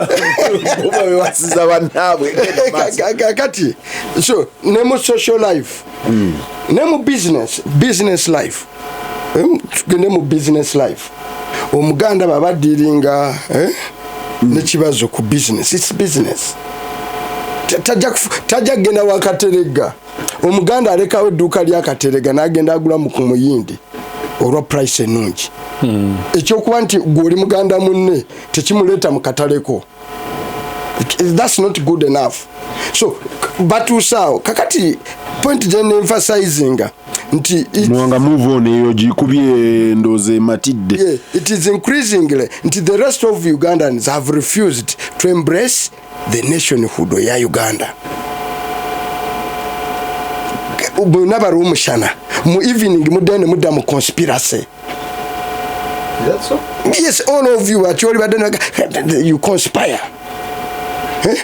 oba bewasiza bannaabwe. Kati so ne mu social life ne mu business life tugende mu business life omuganda baba dealinga nekibazo ku business. It's business. Tajja genda wakaterega omuganda alekawo edduuka lyakaterega n'agenda agula mu kumuyindi olwa price ennungi. Ekyokuba nti gw'oli muganda munne tekimuleeta mu kataleko. That's not good enough. So batuusaawo kakati point gye emphasizing nti mwanga move on eyo gikubye ndoze matidde. Yeah, it is increasingly nti the rest of Ugandans have refused to embrace the nationhood ya Uganda. Naba Rwomushana mu evening mudane mudda mu conspiracy. That's so. Yes, all of you actually you conspire.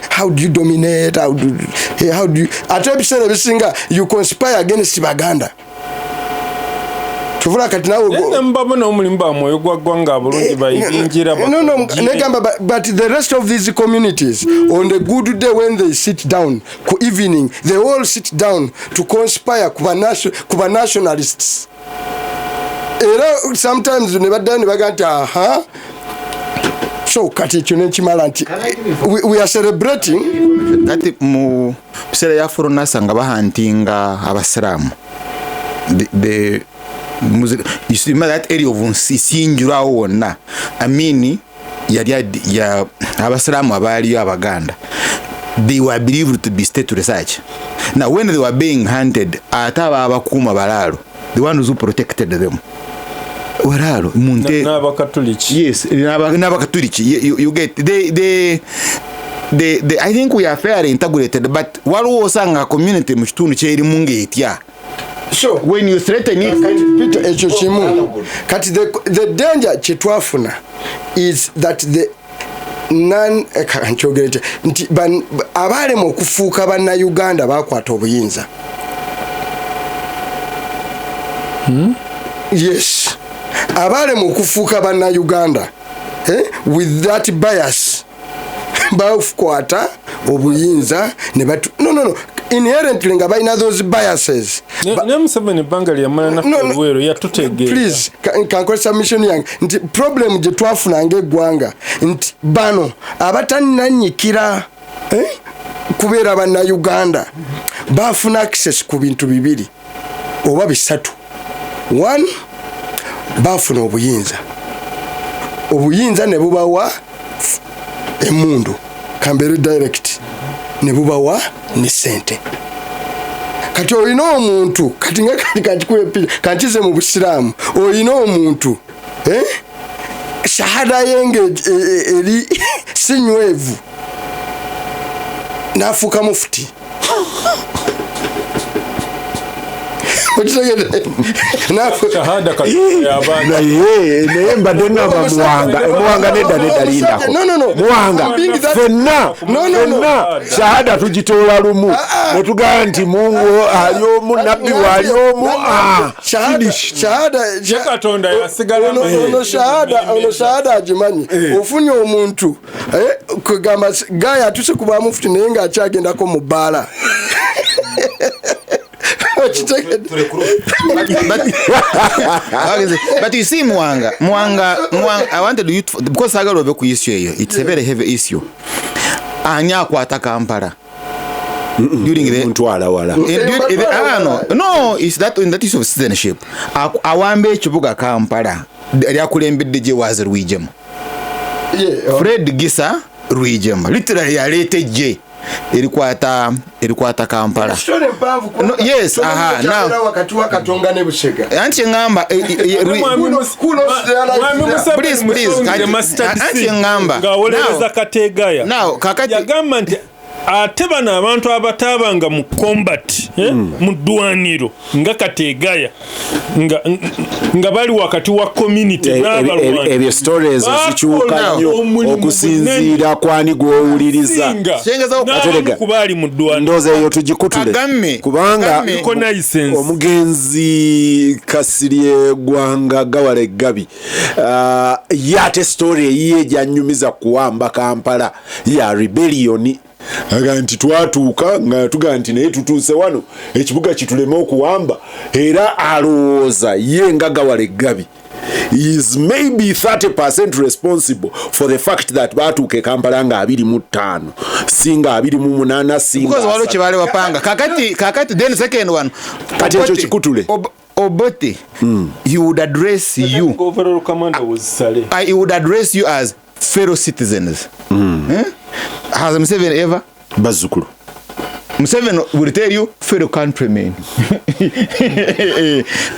How do you dominate? How do you atebisere bisinga you conspire against Baganda? Tuvula kati nawo mbabona omulimba moyo gwagwanga bulungi bayingira but the rest of these communities on the good day when they sit down ku evening they all sit down to conspire kuba nationalists. Era sometimes ne badani baganta so kati ekyo nekimala nti we are celebrating kati mu bisera ya foronasa nga bahantinga abasiramu the you see that area of Nsinjurawo wonna amini ya abasiramu abali abaganda they were believed to be state research. Now when they were being hunted ataba abakuma balalo the ones who protected them waralo munte n'abakatoliki. Yes, n'abakatoliki you get they I think we are fairly integrated but waliwo osanga community mu kitundu kyeri munge etya. So when you threaten it Peter ekyo kimu kati the danger kyetwafuna is that the nkyogere nti abalema okufuuka bannayuganda bakwata obuyinza. Yes, abalema okufuuka bannayuganda with that bias bakwata obuyinza ne batu no inherently nga balina those biases. Museveni bangali yamala nafuweero yatutegeera. Please kankolesa mission yange nti problem gye twafuna ng'eggwanga nti bano abatananyikira kubeera bannayuganda bafuna access ku bintu 2 oba 3. 1 bafuna obuyinza ne bubawa emundu kambere direct ne bubawa ne sente. Kati olina omuntu kati nga kati kuepira kantize mu Busiraamu olina omuntu shahada yenge eri sinywevu nafuka mufti shahada kati abana naye mbadde ngamba muwanga nedda lindako muwanga fenna shahada tugitoola lumu netugamba nti mungu ali omu nabbi wali omu Katonda yasigala ono shahada agimanyi ofunye omuntu kugamba gaya atuse kuba mufuti naye ng'akyagendako mu bbaala But you see, Mwanga, I wanted you to, because I got over ku issue here. It's a very heavy issue. Anya kwata Kampala. During the no, it's that in that issue of citizenship. Awambe chibuga Kampala. Yakulembedde was Rwigema. Fred Gisa Rwigema. Literally alete je. Ilikwata Kampala. No, yes, aha. Now wakati wakatongane Busega. Anti ngamba please anti ngamba. Ngawoleza kategaya. Now kakati yagamba nti ate bano abantu abatabanga mu combat mu ddwaniro nga kategaya nga bali wakati wa community n'abalwanyi ebyo stories zikyuka nnyo okusinziira kwani gw'owuliriza kubali mu ddwaniro ndooza eyo tugikutule kubanga omugenzi Kasirye Gwanga Gawale Gabi yate story eyiye gyanyumiza kuwamba Kampala ya rebellion aga nti twatuuka nga tuga nti naye tutuuse wano ekibuga kitulema okuwamba era alowooza ye nga Gawale Gabi is maybe 30% responsible for the fact that batuuke Kampala nga 25 singa 28 singa because walo kibale wapanga kakati then second one kati ekyo kikutule Obote he would address you overall commander was Saleh he would address you as fellow citizens. Has Museveni ever? Bazukulu. Museveni will tell you fellow countrymen.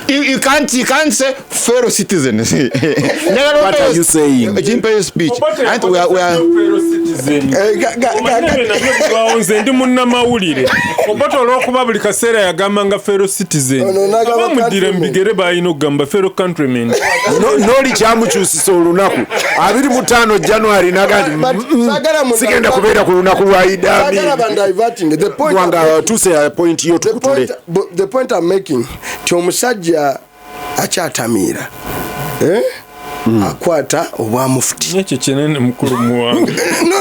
you can't say fellow citizens. What are you saying? Jimpe speech. And we are fellow citizens. Ndi munnamawulire. Obote olw'okuba buli kaseera yagamba nga fellow citizens. Abamudira mbigere bayina okugamba fellow countrymen. Noli kyamukyusisa olunaku 25 January nagandi sigenda kubeera ku lunaku lwa Idi the point I'm making ti omusajja akyatamiira akwata obwa mufuti ekyo kinene mukulu muwange no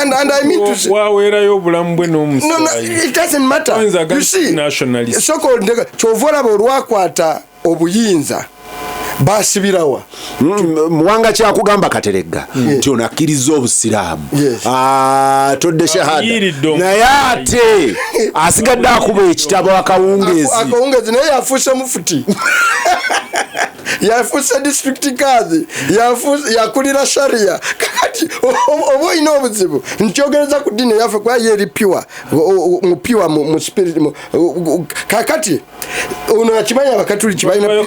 and I mean to say waweerayo obulamu bwe n'omusaayi no it doesn't matter you see nationalist so called kyovolaba olwakwata obuyinza basibirawa muwanga kyakugamba Kateregga nti onakkiriza obusiraamu todde shahada naye ate asigadde akuba ekitabo akawungeezi naye yafuuse mufuti yafuuse district kadhi yakulira sharia kakati oba olina obuzibu nkyogereza ku ddiini yaffe kuba yeri mupiwa mu spirit kakati ono akimanya abakatuli kibalina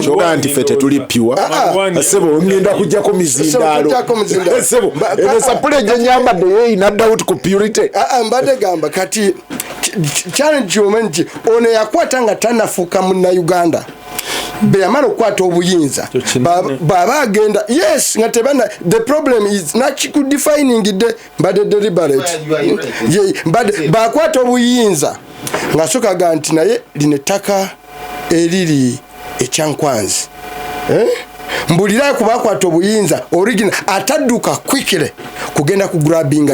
kyoga nti ffe tetuli piwa sebo ngenda kujjako mizindaalo sebo esapule gye nyambadde yeyina dawuti ku purity mbadde gamba kati challenge yomanji ono yakwata nga tanafuuka munnauganda beyamala okukwata obuyinza baba agenda yes nga tebana the problem is not defining the mbadde deliberate bakwata obuyinza nga sokaga nti naye linettaka eriri ekyankwanzi mbulira kubakwata obuyinza original atadduka quickly kugenda ku grabbing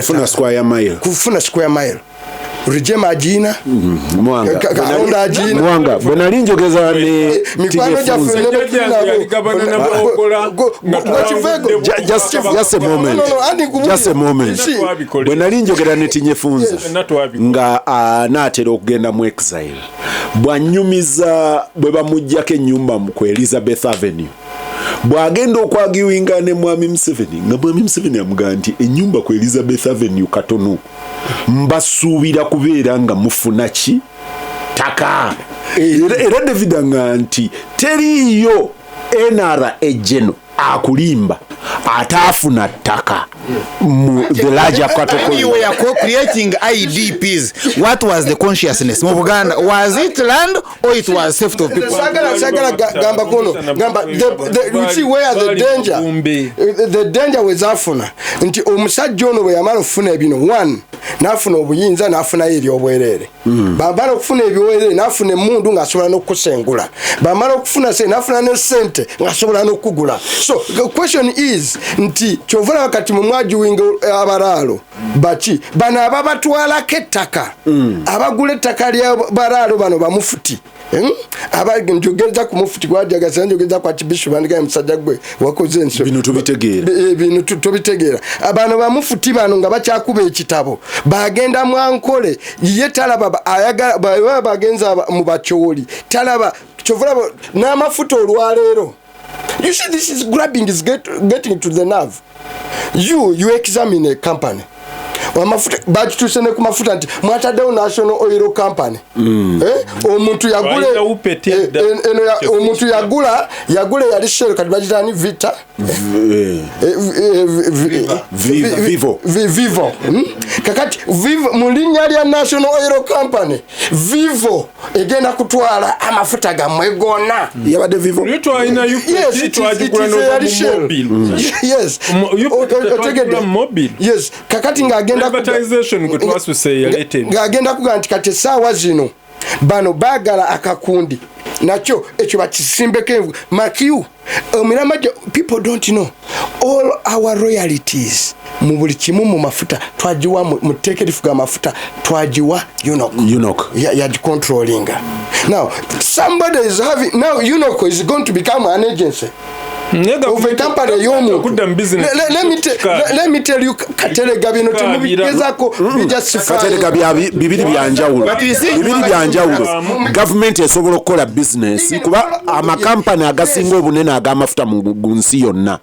kufuna square mile Rwigema ajina Mwanga bwe njogeza ne mikwano gyaffe just a moment bwe nali njogera ne Tinyefunza nga naatera okugenda mu exile bwanyumiza bwe bamujjako ennyumba ku Elizabeth Avenue bwagenda okwagiwinga ne Mwami Museveni nga Mwami Museveni amugaa nti ennyumba ku Elizabeth Avenue katono mbasuubira kubeera nga mufuna ki taka era David nga nti teriyo NRA ejeno akulimba atafuna taka the larger protocol. You were co-creating IDPs. What was the consciousness? Mubuganda, was it land or it was safety of people? Gamba kono. Gamba, you see where the danger was afuna. Nti omusajja ono bwe yamala okufuna ebino one nafuna obuyinza nafuna eri obwerere. Bamala okufuna ebiwerere nafuna emmundu ng'asobola n'okusengula. Bamala okufuna nafuna ne sente ng'asobola n'okugula. So the question is is nti chovula wakati mumwaji winga abaralo bachi bana ababatwalako ettaka abagula ettaka lya baralo bano bamufuti njogeza ku mufuti gwajagasa njogeza kwa kibishu bandika musajja gwe wakoze enso bino tubitegeera abantu bamufuti bano nga bakyakuba ekitabo bagenda mwankole ye talaba ayagala bagenza mu bacholi talaba chovula n'amafuta olwaleero. You see, this is grabbing, is getting to the nerve. You examine a company. But to send a mafuta mwatadeo national oil company. Omuntu yagule omuntu yagule yali shell kati bajitani Vita Vivo kakati Vivo mulinya lya national oil company Vivo egenda kutwala amafuta gamwegona yabade Vivo litwaina yes twajukula no mobile yes mobile yes kakati ngagenda advertisation kutwasu say yalete ngagenda kuganti kati sawa zino bano bagala akakundi nacho ekyo bakisimbeke makiu miramaje people don't know all our royalties mu buli kimu mu mafuta twajiwa mu tekerifu ga mafuta twajiwa UNOC ya controlling. Now somebody is having now UNOC is going to become an agency of a company yomuntu. Let me tell you Katerega bino temubigezako bijasify Katerega bibiri byanjawulo government esobola okukola business kuba amakampani agasinga obunene agamafuta mu nsi yonna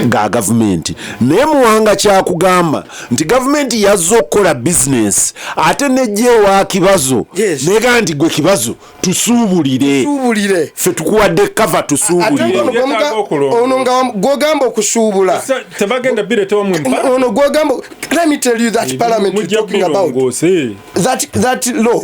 ga government naye muwanga kyakugamba nti government yazzo okukola business ate nejjeewa kibazo nega nti gwe kibazo tusuubulire fe tukuwadde cover tusuubulire ono nga gogamba okusuubula tebagenda biretewa mu mpaka ono gogamba. Let me tell you that parliament we're talking about that law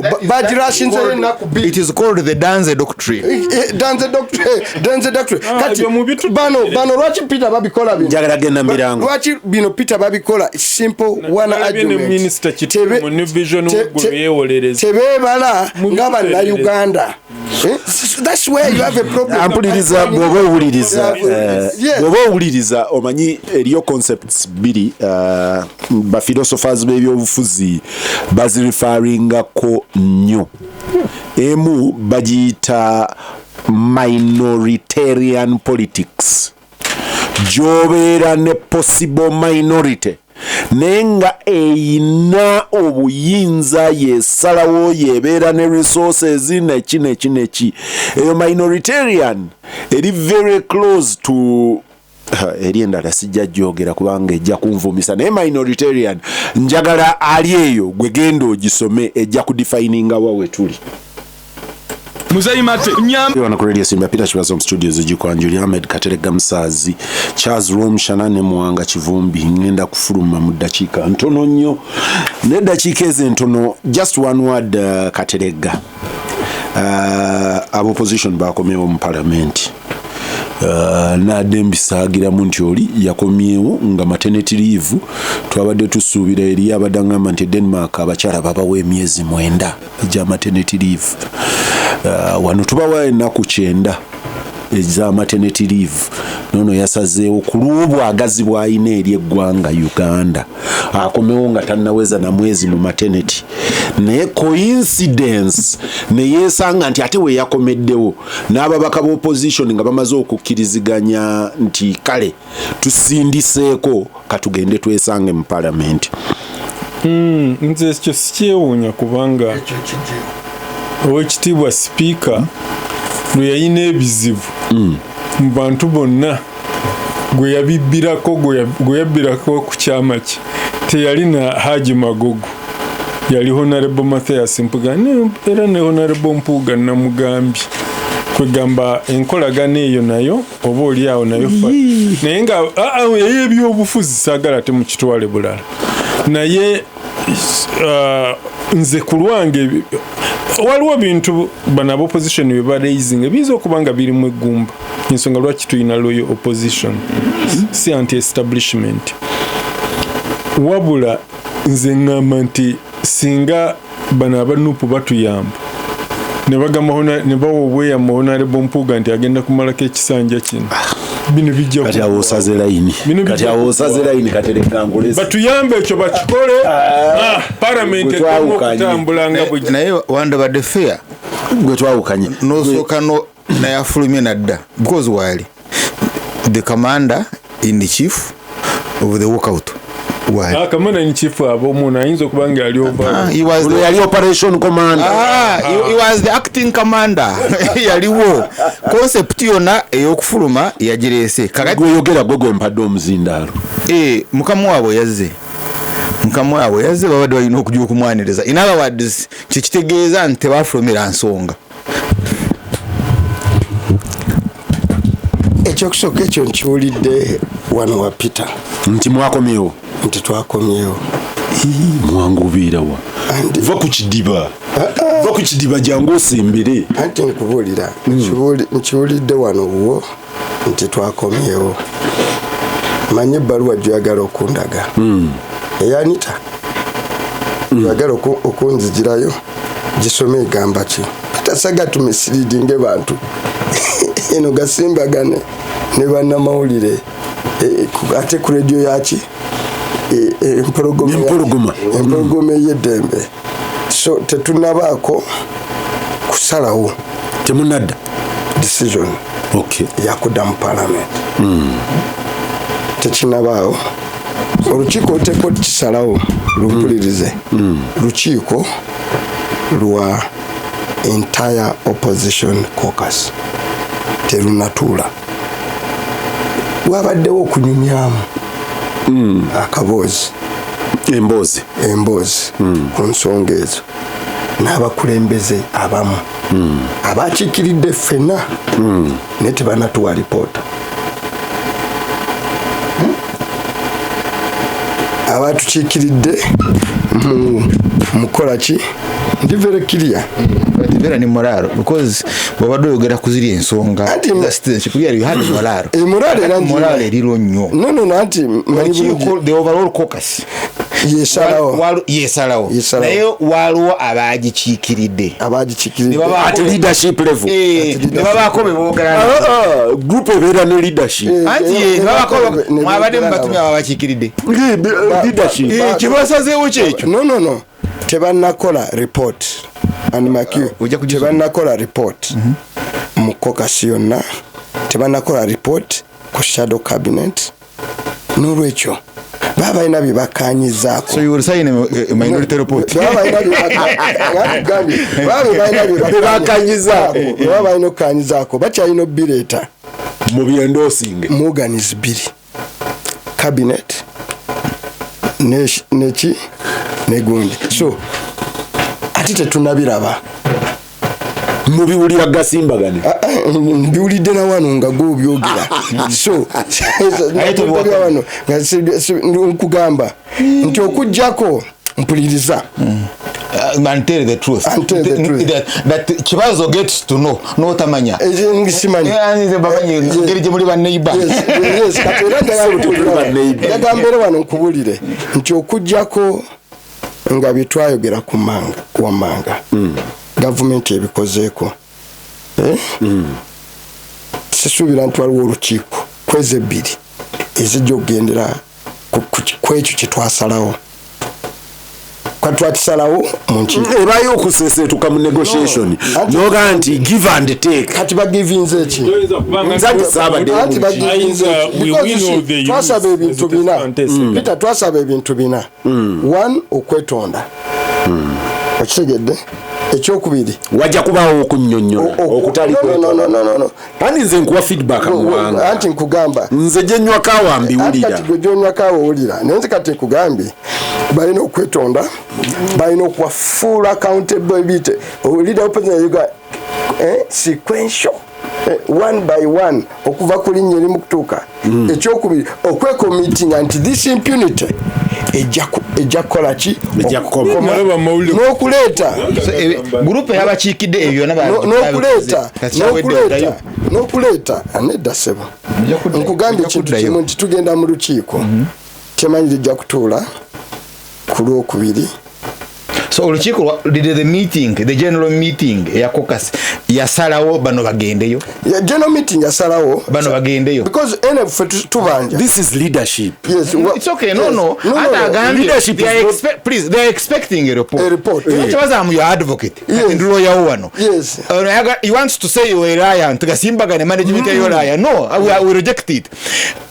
it is called the Danze Doctrine. Danze Doctrine kati bano lwaki Peter babikola bino njagala genda mirango lwaki bino Peter babikola simple one argument minister kitibu mu new vision yewolereza tebebala ngaba na Uganda. That's where you have a problem. Ampuliriza bwoba owuliriza omanyi eriyo concepts biri ba philosophers b'ebyobufuzi bazirifaringako nnyo. Emu bagiyita minoritarian politics, gyobeera ne possible minority nenga eyina obuyinza yesalawo yebeera ne resources neki eyo minoritarian eri very close to eri endala sijja jogera kubanga ejja kunvumisa naye minoritarian njagala ali eyo gwe genda ogisome ejja kudefininga wawe tuli Muzayimate nyam wana ku radio Simba Peter Chibazo studios ejikwanjuli Ahmed Katerega Msazi Charles Rwomushana ne Muwanga Kivumbi ngenda kufuluma mu dakika ntono nnyo ne dakika ntono just one word Katerega opposition bakomewo mu parliament na dembisagira muntu oli yakomyewo nga maternity leave twabadde tusuubira eri abadangamba nti Denmark abakyala babawe emyezi 9 ejja maternity leave wano tubawa ennaku 9 eza maternity leave nono yasazeewo ku lw'obwagazi bw'ayina eri eggwanga Uganda akomewo nga tannaweza na mwezi mu maternity naye coincidence ne yeesanga nti ate we yakomeddewo n'ababaka b'opposition nga bamaze okukkiriziganya nti kale tusindiseeko katugende twesange mu parliament. Nze ekyo sikyewuunya kubanga Oweekitiibwa Sipiika lwe yayina ebizibu mu bantu bonna gwe yabbirako ku kyama kye teyali na Haji Magogo, yali Honorable Mathias Mpuuga era ne Honorable Mpuuga Namugambi kwegamba enkolagana eyo nayo oba oli awo nayo naye nga ebyobufuzi saagala temukitwale bulala naye nze ku lwange waliwo bintu bana opposition bye baraising ebiza okubanga biri mu eggumba ensonga lwaki tuyina loyo opposition si anti-establishment wabula nze ngamba nti singa bana abanupu batuyamba ne bagamba ne bawa obweyamo Honorable Mpuuga nti agenda kumalako ekisanja kino bino bijja kati awo osaze layini katereka ngolezi batuyambe ekyo bakikole parliament ekutambula nga bwe naye wandabadde fair gwe twawukanye n'osooka naye afulumye nadda because wali the commander in the chief of the walkout kamana in chief abomuntu ayinza okuba nga yali operation commander he was the acting commander yaliwo concept yonna ey'okufuluma yagireese kakagweyogera gwe mpadde omuzindaalo mukama waabwe yazze babadde balina okujja okumwaniriza in other words kyekitegeeza nti tebafulumira nsonga ekyokusooka ekyo nkiwulidde wano wa Peter nti mwakomyewo nti twakomyewo mwangubiirawa va ku kidiba jangu osimbire anti nkubuulira nkiwulidde wano wo nti twakomyewo manye ebbaluwa gyoyagala okundaga eyanita yagala okunzigirayo gisome egamba ki tasaga tumisiridinge bantu eno Gasimbagane ne bannamawulire ate ku radio yaki empologoma y'eddembe so tetunabaako kusalawo temunadda decision yakudda mu parliament tekinabaawo olukiiko luteekwa kisalawo lumpulirize lukiiko lwa entire opposition caucus terunatuula wabaddewo okunyumyamu akaboozi emboozi ku nsonga ezo n'abakulembeze abamu abakiikiridde ffenna naye tebanatuwa lipoota abatukiikiridde mukola ki ndi very clear batibera ni moralo because babadde oyogera kuziri ensonga moralo eriro nnyo no anti the overall caucus yesalawo naye waliwo abagikiikiridde ate leadership level ne babaako beboogera group ebeera ne leadership anti nebabaako mwabadde mubatumya ababakiikiridde leadership kibasazeewo kyekyo no tebanakola report and makio tebanakola report mu caucus yonna tebanakola report ku shadow cabinet n'olwekyo baba ina bibakanyizaako so you will sign a minority report baba ina bibakanyizaako bakyalina bireta mu byendosinge mu organize biri cabinet neki negundi so ati tetunabiraba mubiwulira Gasimbagane mbiwulidde na wano nga gobyogera so wano nkugamba nti okujjako mpuliriza and tell the truth that kibazo gets to know notamanya ngisimanyi ngeri gye muli banneiba yagambere wano nkubulire nti okujjako nga bitwayogera ku manga gavumenti ebikozeeko sisuubira nti waliwo olukiiko kwezi ebbiri ezijja okugendera kwekyo kyetwasalawo katwatisalawo ebayo okusesetuka mu negotiation noga nti give and take kati bagivinze eki twasaba ebintu bina Peter twasaba ebintu bina one okwetonda okitegedde ekyokubiri wajja kubaawo okunnyonnyola okutali no kandi nze nkuwa feedback muwanga anti nkugamba nze gye nnywa kaawa mbiwulira kati gwe gyonywa kaawa owulira naye nze kati nkugambye balina okwetonda balina okuwa full accountable bite leader president yuga sequential one by one okuva ku linnya erimu kutuuka ekyokubiri okwekomitinga nti this impunity ejja kukola ki n'okuleeta gurupu eyabakiikidde ebyo n'okuleeta anedda ssebo nkugambye ekintu kimu nti tugenda mu lukiiko temanyi lijja kutuula ku lwokubiri So olukiiko did the meeting, the general meeting ya caucus yasalawo bano bagendeyo. Yeah, general meeting yasalawo bano bagendeyo. Because NF tubanja. This is leadership. Yes, it's okay. No. Leadership. They are expecting a report. A report. I'm your advocate. Yes. Lawyer. Yes. He wants to say you're a liar. To Gasimbagane management you're a liar. No, we reject it.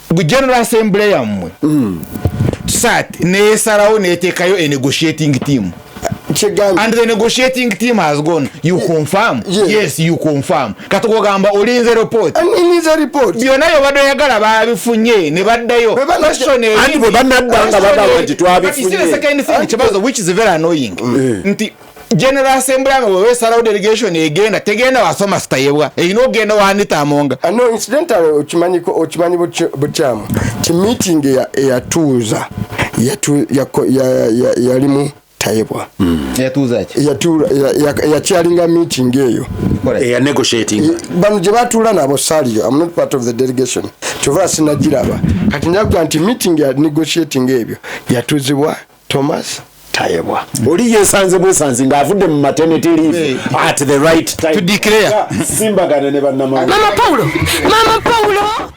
The General Assembly sat ne sarao ne tekayo a negotiating team. And the negotiating team has gone. You confirm? Yes, you confirm. Katugamba olinze report. And in his report. Byona yo bado yagala babifunye ne baddayo. Question and we banadanga baba twabifunye. The second thing chibazo which is very annoying. Nti General Assembly we sarao delegation egenda tegenda wasoma stayebwa. Ino genda wanita amonga. No incidentally ochimanyi buchamu. Ki meeting ya tuza yalimu tayebwa. Ya chalinga meeting eyo. Ya negotiating. Bano je batula nabo saliyo. I'm not part of the delegation. Chova sinagiraba. Kati nyakuga anti meeting ya negotiating ebyo yatuzibwa Thomas tayebwa. Oli yesanze bwesanze ngavudde mu maternity leave at the right time to declare Simbagane ne bannamawulire. Mama Paulo